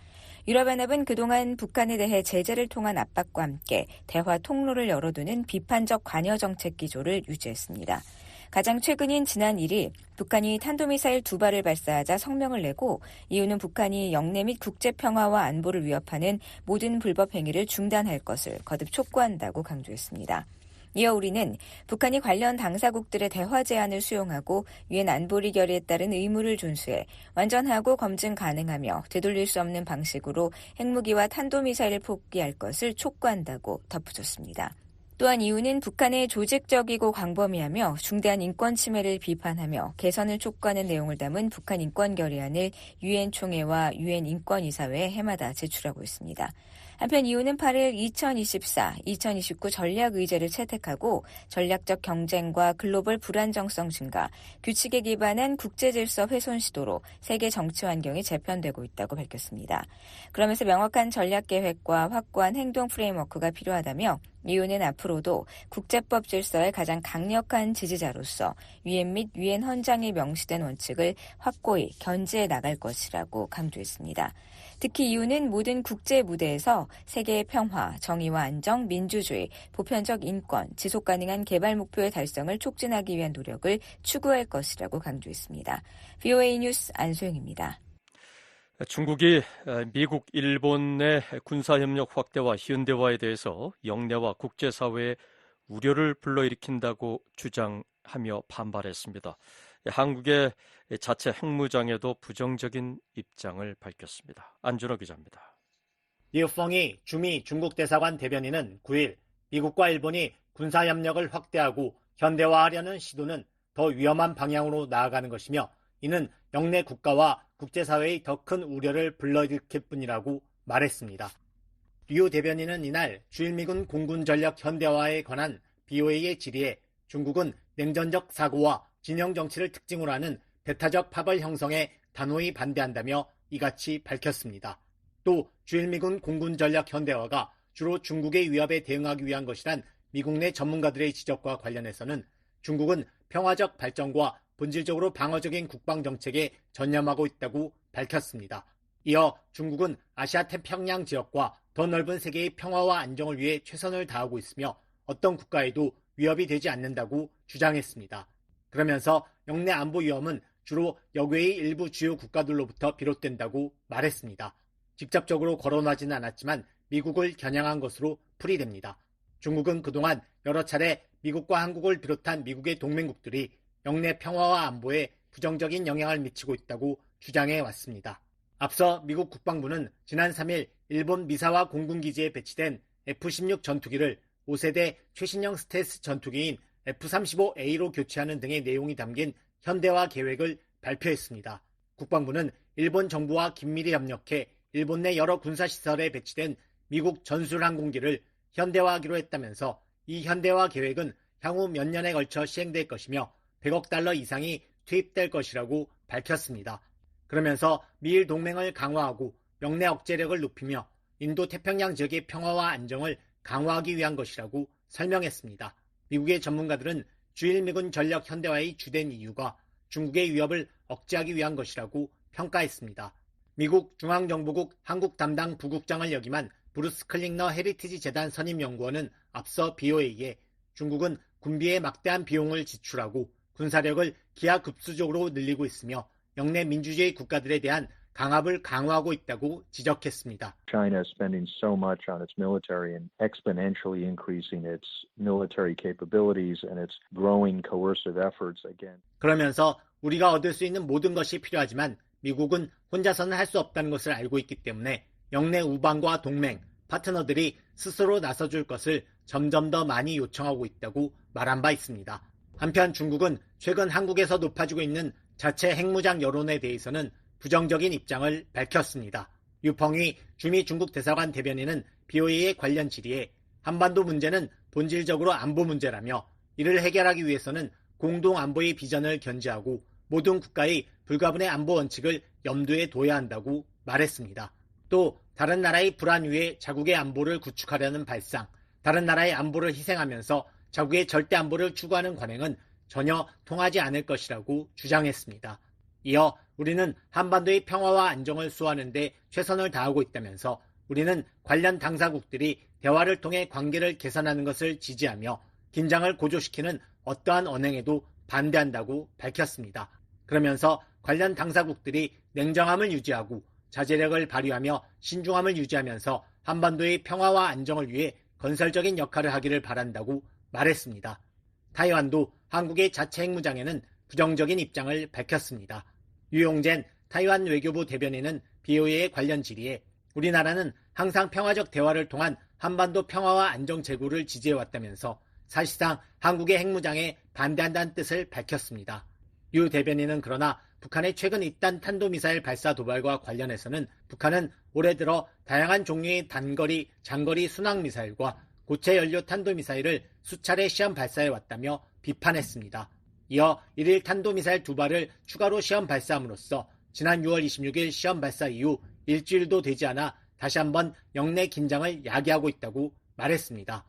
유럽연합은 그동안 북한에 대해 제재를 통한 압박과 함께 대화 통로를 열어두는 비판적 관여 정책 기조를 유지했습니다. 가장 최근인 지난 1일 북한이 탄도미사일 2발을 발사하자 성명을 내고 EU는 북한이 영내 및 국제평화와 안보를 위협하는 모든 불법 행위를 중단할 것을 거듭 촉구한다고 강조했습니다. 이어 우리는 북한이 관련 당사국들의 대화 제안을 수용하고 유엔 안보리 결의에 따른 의무를 준수해 완전하고 검증 가능하며 되돌릴 수 없는 방식으로 핵무기와 탄도미사일을 포기할 것을 촉구한다고 덧붙였습니다. 또한 EU는 북한의 조직적이고 광범위하며 중대한 인권 침해를 비판하며 개선을 촉구하는 내용을 담은 북한 인권 결의안을 유엔 총회와 유엔 인권이사회에 해마다 제출하고 있습니다. 한편 이유는 8일 2024-2029 전략 의제를 채택하고 전략적 경쟁과 글로벌 불안정성 증가, 규칙에 기반한 국제 질서 훼손 시도로 세계 정치 환경이 재편되고 있다고 밝혔습니다. 그러면서 명확한 전략 계획과 확고한 행동 프레임워크가 필요하다며 이유는 앞으로도 국제법 질서의 가장 강력한 지지자로서 유엔 및 유엔 헌장에 명시된 원칙을 확고히 견지해 나갈 것이라고 강조했습니다. 특히 이유는 모든 국제 무대에서 세계의 평화, 정의와 안정, 민주주의, 보편적 인권, 지속가능한 개발 목표의 달성을 촉진하기 위한 노력을 추구할 것이라고 강조했습니다. VOA 뉴스 안소영입니다. 중국이 미국, 일본의 군사협력 확대와 현대화에 대해서 영내와 국제사회에 우려를 불러일으킨다고 주장하며 반발했습니다. 한국의 자체 핵무장에도 부정적인 입장을 밝혔습니다. 안준호 기자입니다. 리우펑이 주미 중국 대사관 대변인은 9일 미국과 일본이 군사협력을 확대하고 현대화하려는 시도는 더 위험한 방향으로 나아가는 것이며 이는 영내 국가와 국제사회의 더 큰 우려를 불러일으킬 뿐이라고 말했습니다. 류 대변인은 이날 주일미군 공군 전력 현대화에 관한 BOA의 질의에 중국은 냉전적 사고와 진영 정치를 특징으로 하는 배타적 파벌 형성에 단호히 반대한다며 이같이 밝혔습니다. 또 주일미군 공군 전력 현대화가 주로 중국의 위협에 대응하기 위한 것이란 미국 내 전문가들의 지적과 관련해서는 중국은 평화적 발전과 본질적으로 방어적인 국방정책에 전념하고 있다고 밝혔습니다. 이어 중국은 아시아 태평양 지역과 더 넓은 세계의 평화와 안정을 위해 최선을 다하고 있으며 어떤 국가에도 위협이 되지 않는다고 주장했습니다. 그러면서 영내 안보 위험은 주로 역외의 일부 주요 국가들로부터 비롯된다고 말했습니다. 직접적으로 거론하지는 않았지만 미국을 겨냥한 것으로 풀이됩니다. 중국은 그동안 여러 차례 미국과 한국을 비롯한 미국의 동맹국들이 영내 평화와 안보에 부정적인 영향을 미치고 있다고 주장해 왔습니다. 앞서 미국 국방부는 지난 3일 일본 미사와 공군기지에 배치된 F-16 전투기를 5세대 최신형 스텔스 전투기인 F-35A로 교체하는 등의 내용이 담긴 현대화 계획을 발표했습니다. 국방부는 일본 정부와 긴밀히 협력해 일본 내 여러 군사시설에 배치된 미국 전술항공기를 현대화하기로 했다면서 이 현대화 계획은 향후 몇 년에 걸쳐 시행될 것이며 100억 달러 이상이 투입될 것이라고 밝혔습니다. 그러면서 미일 동맹을 강화하고 영내 억제력을 높이며 인도 태평양 지역의 평화와 안정을 강화하기 위한 것이라고 설명했습니다. 미국의 전문가들은 주일미군 전력 현대화의 주된 이유가 중국의 위협을 억제하기 위한 것이라고 평가했습니다. 미국 중앙정보국 한국 담당 부국장을 역임한 브루스 클링너 헤리티지 재단 선임연구원은 앞서 BOA에 중국은 군비에 막대한 비용을 지출하고 군사력을 기하급수적으로 늘리고 있으며 영내 민주주의 국가들에 대한 강압을 강화하고 있다고 지적했습니다. China is spending so much on its military and exponentially increasing its military capabilities and its growing coercive efforts again. 그러면서 우리가 얻을 수 있는 모든 것이 필요하지만 미국은 혼자서는 할 수 없다는 것을 알고 있기 때문에 영내 우방과 동맹, 파트너들이 스스로 나서줄 것을 점점 더 많이 요청하고 있다고 말한 바 있습니다. 한편 중국은 최근 한국에서 높아지고 있는 자체 핵무장 여론에 대해서는 부정적인 입장을 밝혔습니다. 유펑이 주미 중국 대사관 대변인은 BOA의 관련 질의에 한반도 문제는 본질적으로 안보 문제라며 이를 해결하기 위해서는 공동 안보의 비전을 견지하고 모든 국가의 불가분의 안보 원칙을 염두에 둬야 한다고 말했습니다. 또 다른 나라의 불안 위에 자국의 안보를 구축하려는 발상, 다른 나라의 안보를 희생하면서 자국의 절대 안보를 추구하는 관행은 전혀 통하지 않을 것이라고 주장했습니다. 이어 우리는 한반도의 평화와 안정을 수호하는 데 최선을 다하고 있다면서 우리는 관련 당사국들이 대화를 통해 관계를 개선하는 것을 지지하며 긴장을 고조시키는 어떠한 언행에도 반대한다고 밝혔습니다. 그러면서 관련 당사국들이 냉정함을 유지하고 자제력을 발휘하며 신중함을 유지하면서 한반도의 평화와 안정을 위해 건설적인 역할을 하기를 바란다고 말했습니다. 타이완도 한국의 자체 핵무장에는 부정적인 입장을 밝혔습니다. 유용젠 타이완 외교부 대변인은 BOA의 관련 질의에 우리나라는 항상 평화적 대화를 통한 한반도 평화와 안정 제고를 지지해왔다면서 사실상 한국의 핵무장에 반대한다는 뜻을 밝혔습니다. 유 대변인은 그러나 북한의 최근 잇단 탄도미사일 발사 도발과 관련해서는 북한은 올해 들어 다양한 종류의 단거리, 장거리 순항미사일과 고체 연료 탄도미사일을 수차례 시험 발사해왔다며 비판했습니다. 이어 1일 탄도미사일 2발을 추가로 시험 발사함으로써 지난 6월 26일 시험 발사 이후 일주일도 되지 않아 다시 한번 영내 긴장을 야기하고 있다고 말했습니다.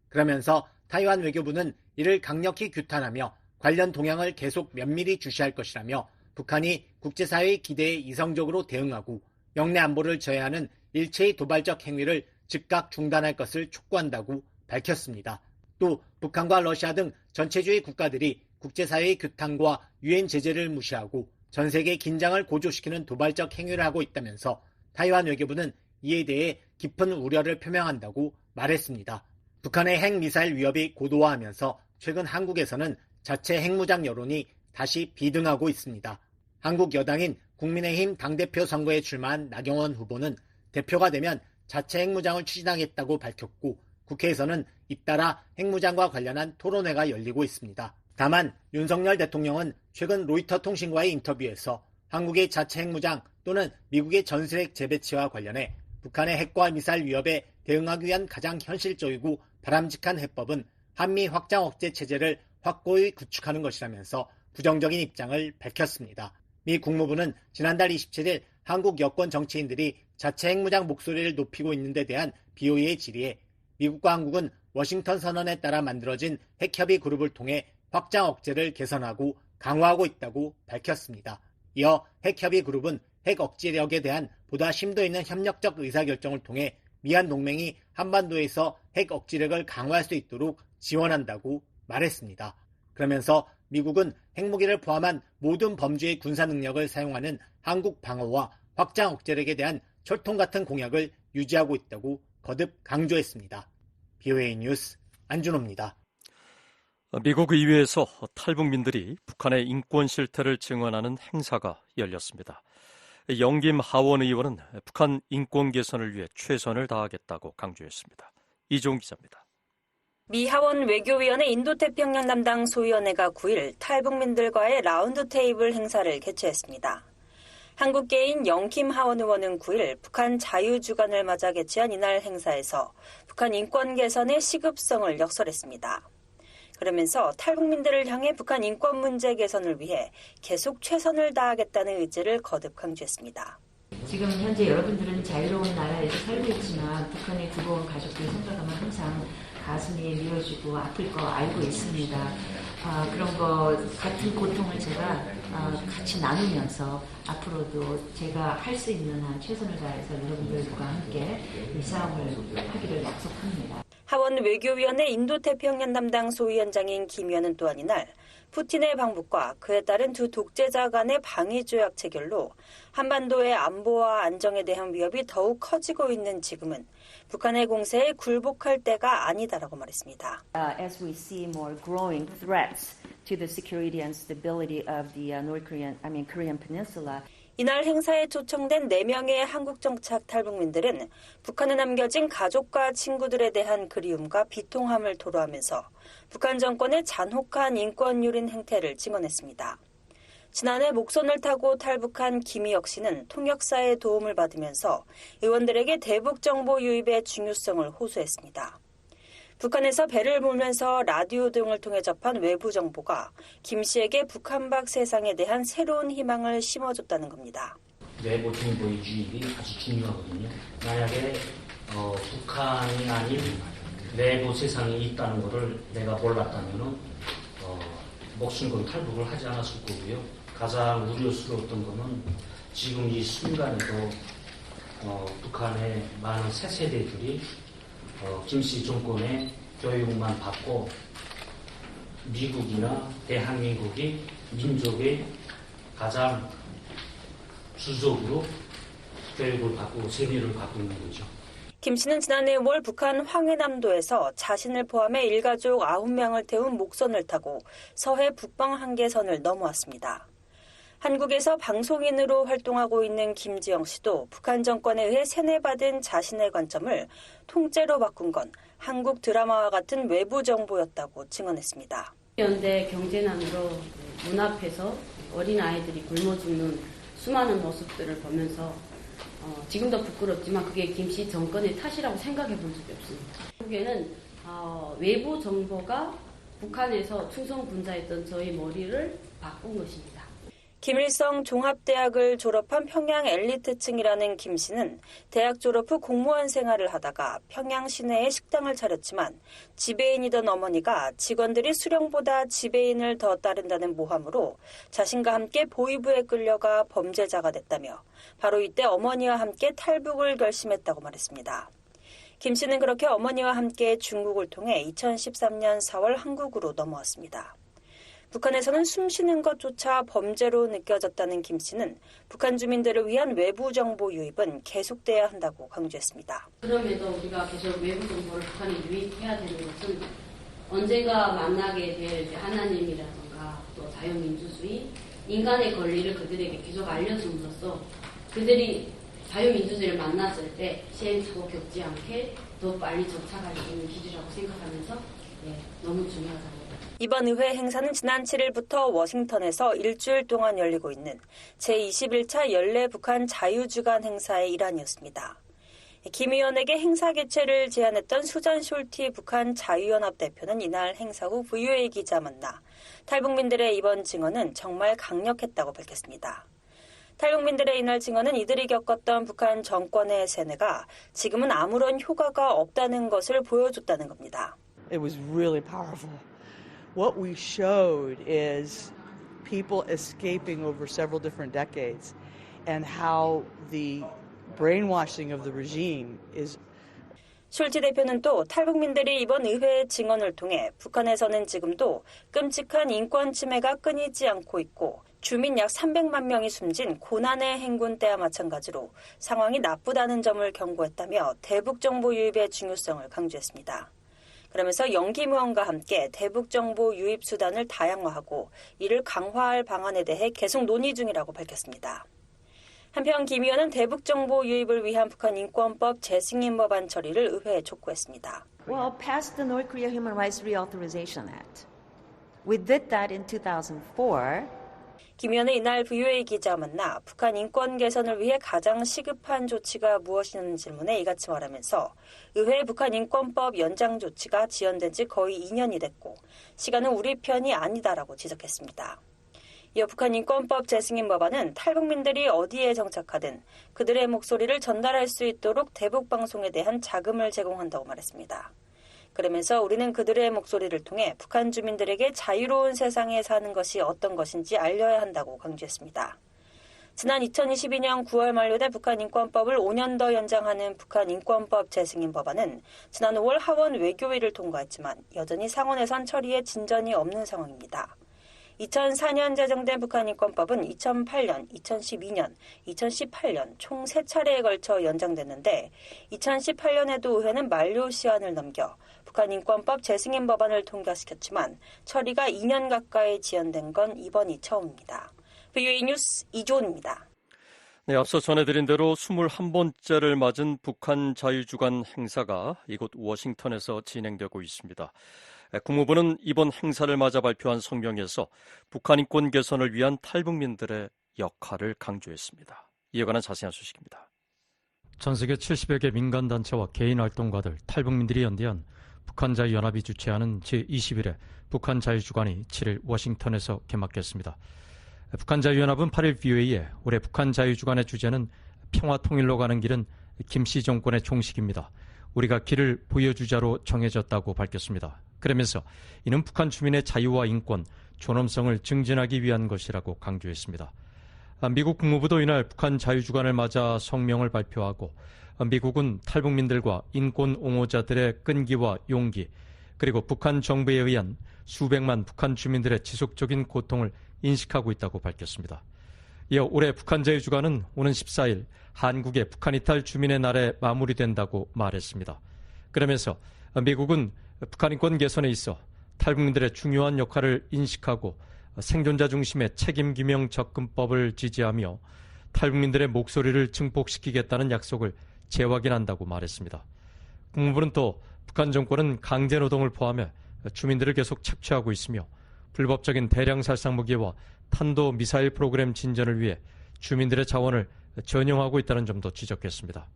그러면서 타이완 외교부는 이를 강력히 규탄하며 관련 동향을 계속 면밀히 주시할 것이라며 북한이 국제사회의 기대에 이성적으로 대응하고 영내 안보를 저해하는 일체의 도발적 행위를 즉각 중단할 것을 촉구한다고 밝혔습니다. 또 북한과 러시아 등 전체주의 국가들이 국제사회의 규탄과 유엔 제재를 무시하고 전 세계 긴장을 고조시키는 도발적 행위를 하고 있다면서 타이완 외교부는 이에 대해 깊은 우려를 표명한다고 말했습니다. 북한의 핵미사일 위협이 고도화하면서 최근 한국에서는 자체 핵무장 여론이 다시 비등하고 있습니다. 한국 여당인 국민의힘 당대표 선거에 출마한 나경원 후보는 대표가 되면 자체 핵무장을 추진하겠다고 밝혔고 국회에서는 잇따라 핵무장과 관련한 토론회가 열리고 있습니다. 다만 윤석열 대통령은 최근 로이터 통신과의 인터뷰에서 한국의 자체 핵무장 또는 미국의 전술핵 재배치와 관련해 북한의 핵과 미사일 위협에 대응하기 위한 가장 현실적이고 바람직한 해법은 한미 확장 억제 체제를 확고히 구축하는 것이라면서 부정적인 입장을 밝혔습니다. 미 국무부는 지난달 27일 한국 여권 정치인들이 자체 핵무장 목소리를 높이고 있는 데 대한 BOE의 질의에 미국과 한국은 워싱턴 선언에 따라 만들어진 핵협의 그룹을 통해 확장 억제를 개선하고 강화하고 있다고 밝혔습니다. 이어 핵협의 그룹은 핵 억제력에 대한 보다 심도 있는 협력적 의사결정을 통해 미한 동맹이 한반도에서 핵 억제력을 강화할 수 있도록 지원한다고 말했습니다. 그러면서 미국은 핵무기를 포함한 모든 범주의 군사 능력을 사용하는 한국 방어와 확장 억제력에 대한 철통 같은 공약을 유지하고 있다고 거듭 강조했습니다. BOA 뉴스 안준호입니다. 미국 의회에서 탈북민들이 북한의 인권 실태를 증언하는 행사가 열렸습니다. 영김 하원 의원은 북한 인권 개선을 위해 최선을 다하겠다고 강조했습니다. 이종 기자입니다. 미 하원 외교위원회 인도태평양 담당 소위원회가 9일 탈북민들과의 라운드 테이블 행사를 개최했습니다. 한국계인 영김 하원 의원은 9일 북한 자유주간을 맞아 개최한 이날 행사에서 북한 인권 개선의 시급성을 역설했습니다. 그러면서 탈북민들을 향해 북한 인권 문제 개선을 위해 계속 최선을 다하겠다는 의지를 거듭 강조했습니다. 지금 현재 여러분들은 자유로운 나라에서 살고 있지만 북한의 두고온 가족들 생각하면 항상 가슴이 미어지고 아플 거 알고 있습니다. 그런 거 같은 고통을 제가 같이 나누면서 앞으로도 제가 할 수 있는 한 최선을 다해서 여러분들과 함께 이 싸움을 하기를 약속합니다. 하원 외교위원회 인도태평양 담당 소위원장인 김 의원은 또한 이날 푸틴의 방북과 그에 따른 두 독재자 간의 방위조약 체결로 한반도의 안보와 안정에 대한 위협이 더욱 커지고 있는 지금은 북한의 공세에 굴복할 때가 아니다라고 말했습니다. As we see more growing threats to the security and stability of the Korean Peninsula. 이날 행사에 초청된 4명의 한국 정착 탈북민들은 북한에 남겨진 가족과 친구들에 대한 그리움과 비통함을 토로하면서 북한 정권의 잔혹한 인권 유린 행태를 증언했습니다. 지난해 목선을 타고 탈북한 김희혁 씨는 통역사의 도움을 받으면서 의원들에게 대북 정보 유입의 중요성을 호소했습니다. 북한에서 배를 몰면서 라디오 등을 통해 접한 외부 정보가 김 씨에게 북한 밖 세상에 대한 새로운 희망을 심어줬다는 겁니다. 외부 정보의 유입이 아주 중요하거든요. 만약에 북한이 아닌 내부 세상이 있다는 것을 내가 몰랐다면 목숨 건 탈북을 하지 않았을 거고요. 가장 우려스러웠던 것은 지금 이 순간에도 북한의 많은 새 세대들이 김씨 정권의 교육만 받고 미국이나 대한민국이 민족의 가장 주적으로 교육을 받고 세뇌를 받고 있는 거죠. 김 씨는 지난해 5월 북한 황해남도에서 자신을 포함해 일가족 9명을 태운 목선을 타고 서해 북방 한계선을 넘어왔습니다. 한국에서 방송인으로 활동하고 있는 김지영 씨도 북한 정권에 의해 세뇌받은 자신의 관점을 통째로 바꾼 건 한국 드라마와 같은 외부 정보였다고 증언했습니다. 연대 경제난으로 문 앞에서 어린 아이들이 굶어 죽는 수많은 모습들을 보면서 지금도 부끄럽지만 그게 김씨 정권의 탓이라고 생각해 본 적이 없습니다. 결국에는 외부 정보가 북한에서 충성 분자였던 저희 머리를 바꾼 것입니다. 김일성 종합대학을 졸업한 평양 엘리트층이라는 김 씨는 대학 졸업 후 공무원 생활을 하다가 평양 시내에 식당을 차렸지만 지배인이던 어머니가 직원들이 수령보다 지배인을 더 따른다는 모함으로 자신과 함께 보위부에 끌려가 범죄자가 됐다며 바로 이때 어머니와 함께 탈북을 결심했다고 말했습니다. 김 씨는 그렇게 어머니와 함께 중국을 통해 2013년 4월 한국으로 넘어왔습니다. 북한에서는 숨쉬는 것조차 범죄로 느껴졌다는 김 씨는 북한 주민들을 위한 외부 정보 유입은 계속돼야 한다고 강조했습니다. 그럼에도 우리가 계속 외부 정보를 북한에 유입해야 되는 것은 언젠가 만나게 될 하나님이라든가 또 자유민주주의, 인간의 권리를 그들에게 계속 알려줌으로써 그들이 자유민주주의를 만났을 때 시행착오 겪지 않게 더 빨리 정착할 수 있는 길이라고 생각하면서 너무 중요하다고. 이번 의회 행사는 지난 7일부터 워싱턴에서 일주일 동안 열리고 있는 제21차 연례 북한 자유주간 행사의 일환이었습니다. 김 의원에게 행사 개최를 제안했던 수잔 숄티 북한 자유연합 대표는 이날 행사 후 VOA 기자 만나 탈북민들의 이번 증언은 정말 강력했다고 밝혔습니다. 탈북민들의 이날 증언은 이들이 겪었던 북한 정권의 세뇌가 지금은 아무런 효과가 없다는 것을 보여줬다는 겁니다. It was really powerful. What we showed is people escaping over several different decades and how the brainwashing of the regime is. 숄티 대표는 또 탈북민들이 이번 의회 증언을 통해 북한에서는 지금도 끔찍한 인권 침해가 끊이지 않고 있고 주민 약 300만 명이 숨진 고난의 행군 때와 마찬가지로 상황이 나쁘다는 점을 경고했다며 대북 정보 유입의 중요성을 강조했습니다. 그러면서 영김 의원과 함께 대북 정보 유입 수단을 다양화하고 이를 강화할 방안에 대해 계속 논의 중이라고 밝혔습니다. 한편 김 의원은 대북 정보 유입을 위한 북한 인권법 재승인 법안 처리를 의회에 촉구했습니다. Well, passed the North Korea Human Rights Reauthorization Act. We did that in 2004. 김 의원은 이날 VOA 기자 만나 북한 인권 개선을 위해 가장 시급한 조치가 무엇이냐는 질문에 이같이 말하면서 의회 북한 인권법 연장 조치가 지연된 지 거의 2년이 됐고 시간은 우리 편이 아니다라고 지적했습니다. 이어 북한 인권법 재승인 법안은 탈북민들이 어디에 정착하든 그들의 목소리를 전달할 수 있도록 대북 방송에 대한 자금을 제공한다고 말했습니다. 그러면서 우리는 그들의 목소리를 통해 북한 주민들에게 자유로운 세상에 사는 것이 어떤 것인지 알려야 한다고 강조했습니다. 지난 2022년 9월 만료된 북한 인권법을 5년 더 연장하는 북한 인권법 재승인 법안은 지난 5월 하원 외교위를 통과했지만 여전히 상원에선 처리에 진전이 없는 상황입니다. 2004년 제정된 북한 인권법은 2008년, 2012년, 2018년 총 3차례에 걸쳐 연장됐는데 2018년에도 의회는 만료 시한을 넘겨 북한 인권법 재승인 법안을 통과시켰지만 처리가 2년 가까이 지연된 건 이번이 처음입니다. VOA 뉴스 이조은입니다. 네, 앞서 전해드린 대로 21번째를 맞은 북한 자유주간 행사가 이곳 워싱턴에서 진행되고 있습니다. 국무부는 이번 행사를 맞아 발표한 성명에서 북한 인권 개선을 위한 탈북민들의 역할을 강조했습니다. 이에 관한 자세한 소식입니다. 전 세계 70여 개 민간단체와 개인 활동가들, 탈북민들이 연대한 북한 자유연합이 주최하는 제21회 북한 자유주간이 7일 워싱턴에서 개막했습니다. 북한 자유연합은 8일 VOA에 올해 북한 자유주간의 주제는 평화 통일로 가는 길은 김씨 정권의 종식입니다. 우리가 길을 보여주자로 정해졌다고 밝혔습니다. 그러면서 이는 북한 주민의 자유와 인권, 존엄성을 증진하기 위한 것이라고 강조했습니다. 미국 국무부도 이날 북한 자유주간을 맞아 성명을 발표하고 미국은 탈북민들과 인권 옹호자들의 끈기와 용기 그리고 북한 정부에 의한 수백만 북한 주민들의 지속적인 고통을 인식하고 있다고 밝혔습니다. 이어 올해 북한 자유주간은 오는 14일 한국의 북한 이탈 주민의 날에 마무리된다고 말했습니다. 그러면서 미국은 북한 인권 개선에 있어 탈북민들의 중요한 역할을 인식하고 생존자 중심의 책임규명 접근법을 지지하며 탈북민들의 목소리를 증폭시키겠다는 약속을 재확인한다고 말했습니다. 국무부는 또 북한 정권은 강제노동을 포함해 주민들을 계속 착취하고 있으며 불법적인 대량 살상 무기와 탄도 미사일 프로그램 진전을 위해 주민들의 자원을 전용하고 있다는 점도 지적했습니다.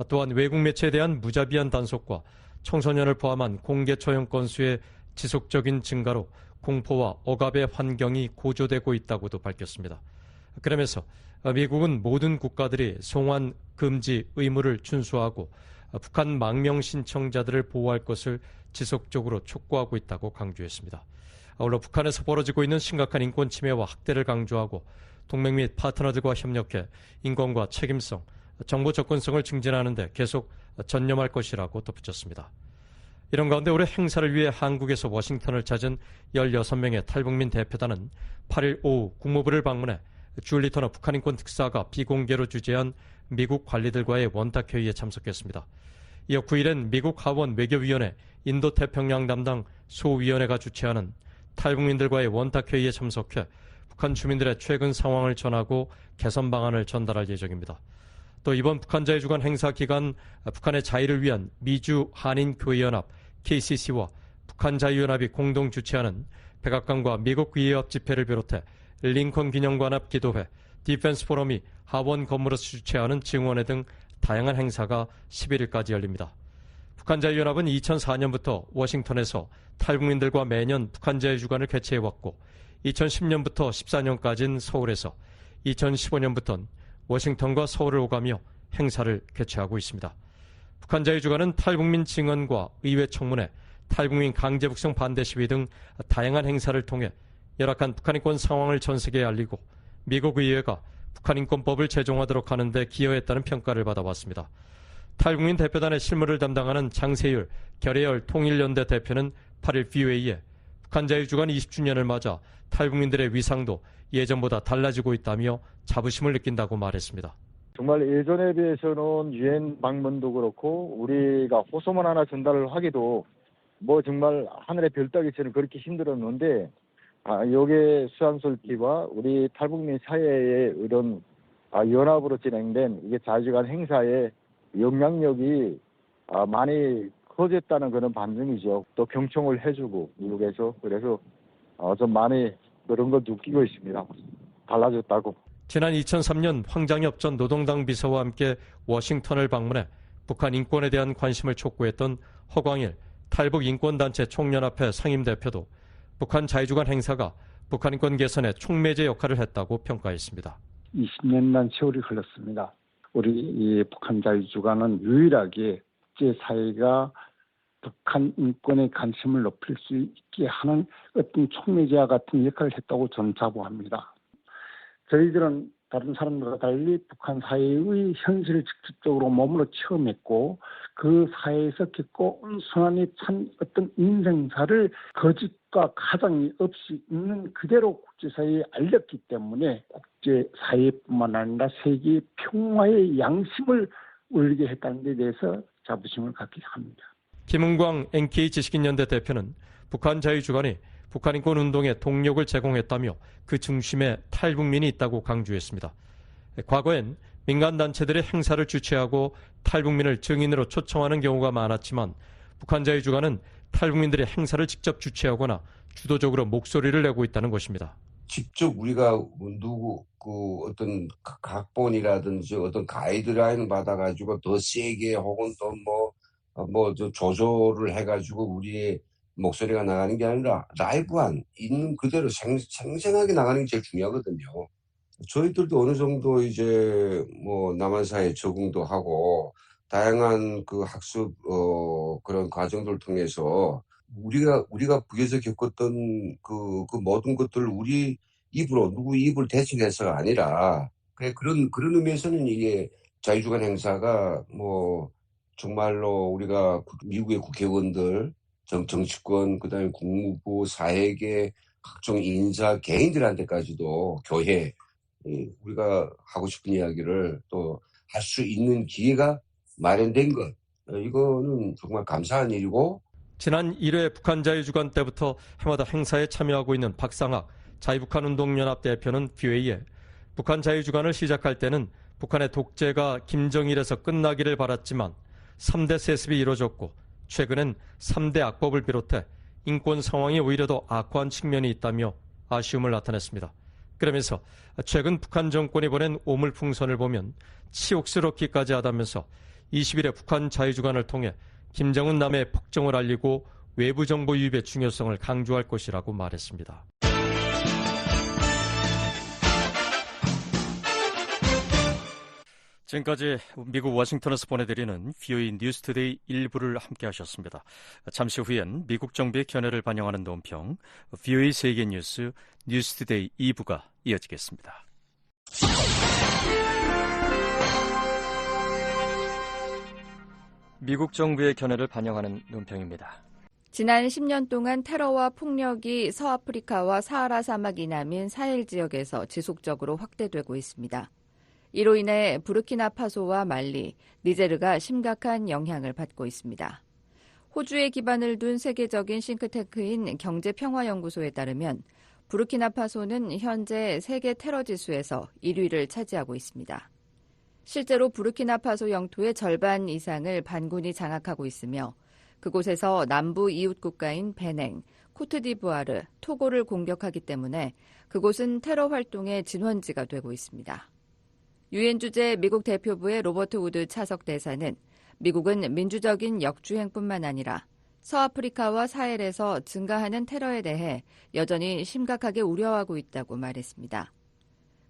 또한 외국 매체에 대한 무자비한 단속과 청소년을 포함한 공개 처형 건수의 지속적인 증가로 공포와 억압의 환경이 고조되고 있다고도 밝혔습니다. 그러면서 미국은 모든 국가들이 송환 금지 의무를 준수하고 북한 망명 신청자들을 보호할 것을 지속적으로 촉구하고 있다고 강조했습니다. 아울러 북한에서 벌어지고 있는 심각한 인권 침해와 학대를 강조하고 동맹 및 파트너들과 협력해 인권과 책임성, 정보 접근성을 증진하는 데 계속 전념할 것이라고 덧붙였습니다. 이런 가운데 올해 행사를 위해 한국에서 워싱턴을 찾은 16명의 탈북민 대표단은 8일 오후 국무부를 방문해 줄리 터너 북한인권 특사가 비공개로 주재한 미국 관리들과의 원탁회의에 참석했습니다. 이어 9일엔 미국 하원 외교위원회 인도태평양 담당 소위원회가 주최하는 탈북민들과의 원탁회의에 참석해 북한 주민들의 최근 상황을 전하고 개선 방안을 전달할 예정입니다. 또 이번 북한 자유주간 행사 기간 북한의 자유를 위한 미주 한인교회연합 KCC와 북한 자유연합이 공동 주최하는 백악관과 미국 의회협 집회를 비롯해 링컨 기념관 앞 기도회, 디펜스 포럼이 하원 건물에서 주최하는 증원회 등 다양한 행사가 11일까지 열립니다. 북한 자유연합은 2004년부터 워싱턴에서 탈북민들과 매년 북한 자유주간을 개최해왔고 2010년부터 14년까지는 서울에서 2015년부터는 워싱턴과 서울을 오가며 행사를 개최하고 있습니다. 북한 자유주간은 탈북민 증언과 의회 청문회, 탈북민 강제 북송 반대 시위 등 다양한 행사를 통해 열악한 북한인권 상황을 전 세계에 알리고 미국 의회가 북한인권법을 제정하도록 하는 데 기여했다는 평가를 받아왔습니다. 탈북민 대표단의 실무를 담당하는 장세율 결의열 통일연대 대표는 8일 VOA에 북한 자유주간 20주년을 맞아 탈북민들의 위상도 예전보다 달라지고 있다며 자부심을 느낀다고 말했습니다. 정말 예전에 비해서는 유엔 방문도 그렇고 우리가 호소문 하나 전달을 하기도 뭐 정말 하늘의 별 따기처럼 그렇게 힘들었는데 여기에 수산솔티와 우리 탈북민 사회의 이런 연합으로 진행된 이게 자유주간 행사의 영향력이 많이 커졌다는 그런 반증이죠. 또 경청을 해주고 미국에서 그래서 좀 많이 그런 걸 느끼고 있습니다. 달라졌다고. 지난 2003년 황장엽 전 노동당 비서와 함께 워싱턴을 방문해 북한 인권에 대한 관심을 촉구했던 허광일 탈북인권단체 총연합회 상임대표도 북한 자유주간 행사가 북한 인권 개선에 촉매제 역할을 했다고 평가했습니다. 20년간 세월이 흘렀습니다. 우리 이 북한 자유주간은 유일하게 국제사회가 북한 인권에 관심을 높일 수 있게 하는 어떤 촉매제와 같은 역할을 했다고 저는 자부합니다. 저희들은 다른 사람들과 달리 북한 사회의 현실을 직접적으로 몸으로 체험했고 그 사회에서 겪고 순환이 찬 어떤 인생사를 거짓과 가장이 없이 있는 그대로 국제사회에 알렸기 때문에 국제사회뿐만 아니라 세계 평화의 양심을 울리게 했다는 데 대해서 자부심을 갖게 합니다. 김은광 NK 지식인연대 대표는 북한 자유주간이 북한인권운동에 동력을 제공했다며 그 중심에 탈북민이 있다고 강조했습니다. 과거엔 민간단체들의 행사를 주최하고 탈북민을 증인으로 초청하는 경우가 많았지만 북한 자유주간은 탈북민들의 행사를 직접 주최하거나 주도적으로 목소리를 내고 있다는 것입니다. 직접 우리가 어떤 각본이라든지 어떤 가이드라인 받아가지고 더 세게 혹은 또 조절을 해가지고 우리의 목소리가 나가는 게 아니라 라이브한 있는 그대로 생생하게 나가는 게 제일 중요하거든요. 저희들도 어느 정도 이제 남한 사회에 적응도 하고 다양한 그 학습 그런 과정들을 통해서 우리가 북에서 겪었던 그 모든 것들을 우리 입으로 누구 입을 대신해서가 아니라 그런 의미에서는 이게 자유주간 행사가 정말로 우리가 미국의 국회의원들 정치권, 그다음에 국무부, 사회계, 각종 인사, 개인들한테까지도 교회, 우리가 하고 싶은 이야기를 또 할 수 있는 기회가 마련된 것, 이거는 정말 감사한 일이고. 지난 1회 북한 자유주간 때부터 해마다 행사에 참여하고 있는 박상학 자유북한운동연합 대표는 VOA에 북한 자유주간을 시작할 때는 북한의 독재가 김정일에서 끝나기를 바랐지만 3대 세습이 이루어졌고 최근엔 3대 악법을 비롯해 인권 상황이 오히려 더 악화한 측면이 있다며 아쉬움을 나타냈습니다. 그러면서 최근 북한 정권이 보낸 오물풍선을 보면 치욕스럽기까지 하다면서 20일에 북한 자유주간을 통해 김정은 남의 폭정을 알리고 외부 정보 유입의 중요성을 강조할 것이라고 말했습니다. 지금까지 미국 워싱턴에서 보내드리는 VOA 뉴스투데이 1부를 함께 하셨습니다. 잠시 후엔 미국 정부의 견해를 반영하는 논평 VOA 세계뉴스 뉴스투데이 2부가 이어지겠습니다. 미국 정부의 견해를 반영하는 논평입니다. 지난 10년 동안 테러와 폭력이 서아프리카와 사하라 사막 이남인 사헬 지역에서 지속적으로 확대되고 있습니다. 이로 인해 부르키나파소와 말리, 니제르가 심각한 영향을 받고 있습니다. 호주에 기반을 둔 세계적인 싱크탱크인 경제평화연구소에 따르면 부르키나파소는 현재 세계 테러 지수에서 1위를 차지하고 있습니다. 실제로 부르키나파소 영토의 절반 이상을 반군이 장악하고 있으며 그곳에서 남부 이웃 국가인 베냉, 코트디부아르, 토고를 공격하기 때문에 그곳은 테러 활동의 진원지가 되고 있습니다. 유엔 주재 미국 대표부의 로버트 우드 차석 대사는 미국은 민주적인 역주행뿐만 아니라 서아프리카와 사헬에서 증가하는 테러에 대해 여전히 심각하게 우려하고 있다고 말했습니다.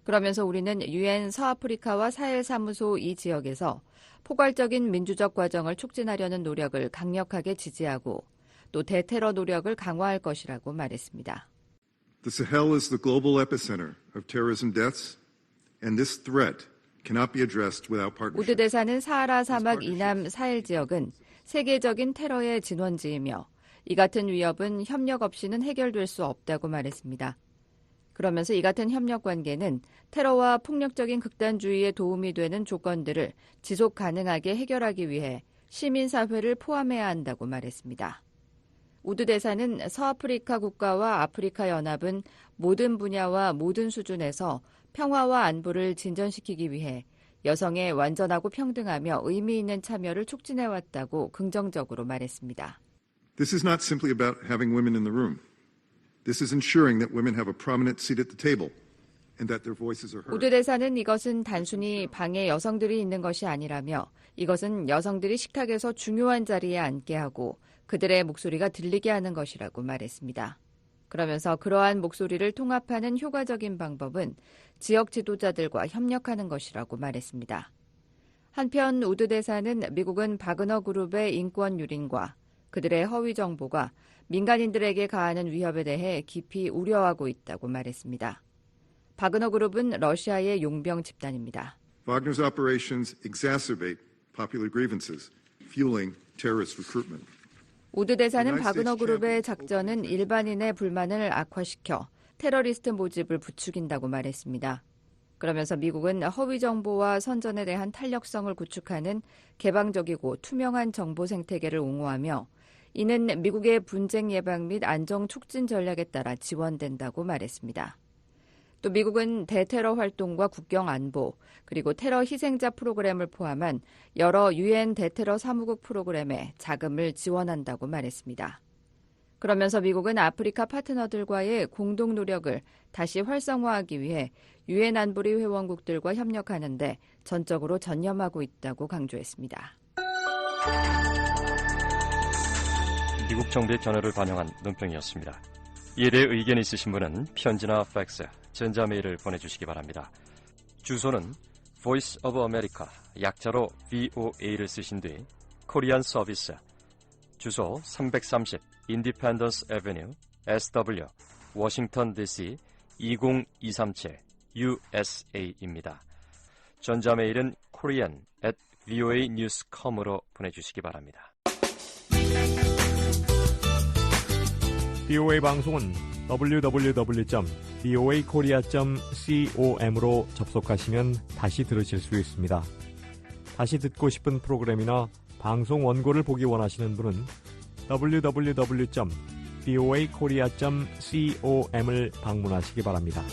그러면서 우리는 유엔 서아프리카와 사헬 사무소 이 지역에서 포괄적인 민주적 과정을 촉진하려는 노력을 강력하게 지지하고 또 대테러 노력을 강화할 것이라고 말했습니다. The Sahel is the global epicenter of terrorism deaths, and this threat cannot be addressed without partnership. 우드 대사는 사하라 사막 이남 사헬 지역은 세계적인 테러의 진원지이며 이 같은 위협은 협력 없이는 해결될 수 없다고 말했습니다. 그러면서 이 같은 협력 관계는 테러와 폭력적인 극단주의에 도움이 되는 조건들을 지속 가능하게 해결하기 위해 시민사회를 포함해야 한다고 말했습니다. 우드 대사는 서아프리카 국가와 아프리카 연합은 모든 분야와 모든 수준에서 평화와 안보를 진전시키기 위해 여성의 완전하고 평등하며 의미 있는 참여를 촉진해왔다고 긍정적으로 말했습니다. This is not simply about having women in the room. This is ensuring that women have a prominent seat at the table and that their voices are heard. 우드 대사는 이것은 단순히 방에 여성들이 있는 것이 아니라며 이것은 여성들이 식탁에서 중요한 자리에 앉게 하고 그들의 목소리가 들리게 하는 것이라고 말했습니다. 그러면서 그러한 목소리를 통합하는 효과적인 방법은 지역 지도자들과 협력하는 것이라고 말했습니다. 한편 우드 대사는 미국은 바그너 그룹의 인권 유린과 그들의 허위 정보가 민간인들에게 가하는 위협에 대해 깊이 우려하고 있다고 말했습니다. 바그너 그룹은 러시아의 용병 집단입니다. Wagner's operations exacerbate popular grievances, fueling terrorist recruitment. 우드 대사는 바그너 그룹의 작전은 일반인의 불만을 악화시켜 테러리스트 모집을 부추긴다고 말했습니다. 그러면서 미국은 허위 정보와 선전에 대한 탄력성을 구축하는 개방적이고 투명한 정보 생태계를 옹호하며 이는 미국의 분쟁 예방 및 안정 촉진 전략에 따라 지원된다고 말했습니다. 또 미국은 대테러 활동과 국경 안보, 그리고 테러 희생자 프로그램을 포함한 여러 유엔 대테러 사무국 프로그램에 자금을 지원한다고 말했습니다. 그러면서 미국은 아프리카 파트너들과의 공동 노력을 다시 활성화하기 위해 유엔 안보리 회원국들과 협력하는 데 전적으로 전념하고 있다고 강조했습니다. 미국 정부의 견해를 반영한 논평이었습니다. 이에 대해 의견 있으신 분은 편지나 팩스, 전자메일을 보내주시기 바랍니다. 주소는 Voice of America, 약자로 VOA를 쓰신 뒤 코리안 서비스, 주소 330 Independence Avenue, SW, 워싱턴 DC 20237 USA입니다. 전자메일은 korean@voanews.com으로 보내주시기 바랍니다. VOA 방송은 www.voakorea.com으로 접속하시면 다시 들으실 수 있습니다. 다시 듣고 싶은 프로그램이나 방송 원고를 보기 원하시는 분은 www.voakorea.com을 방문하시기 바랍니다.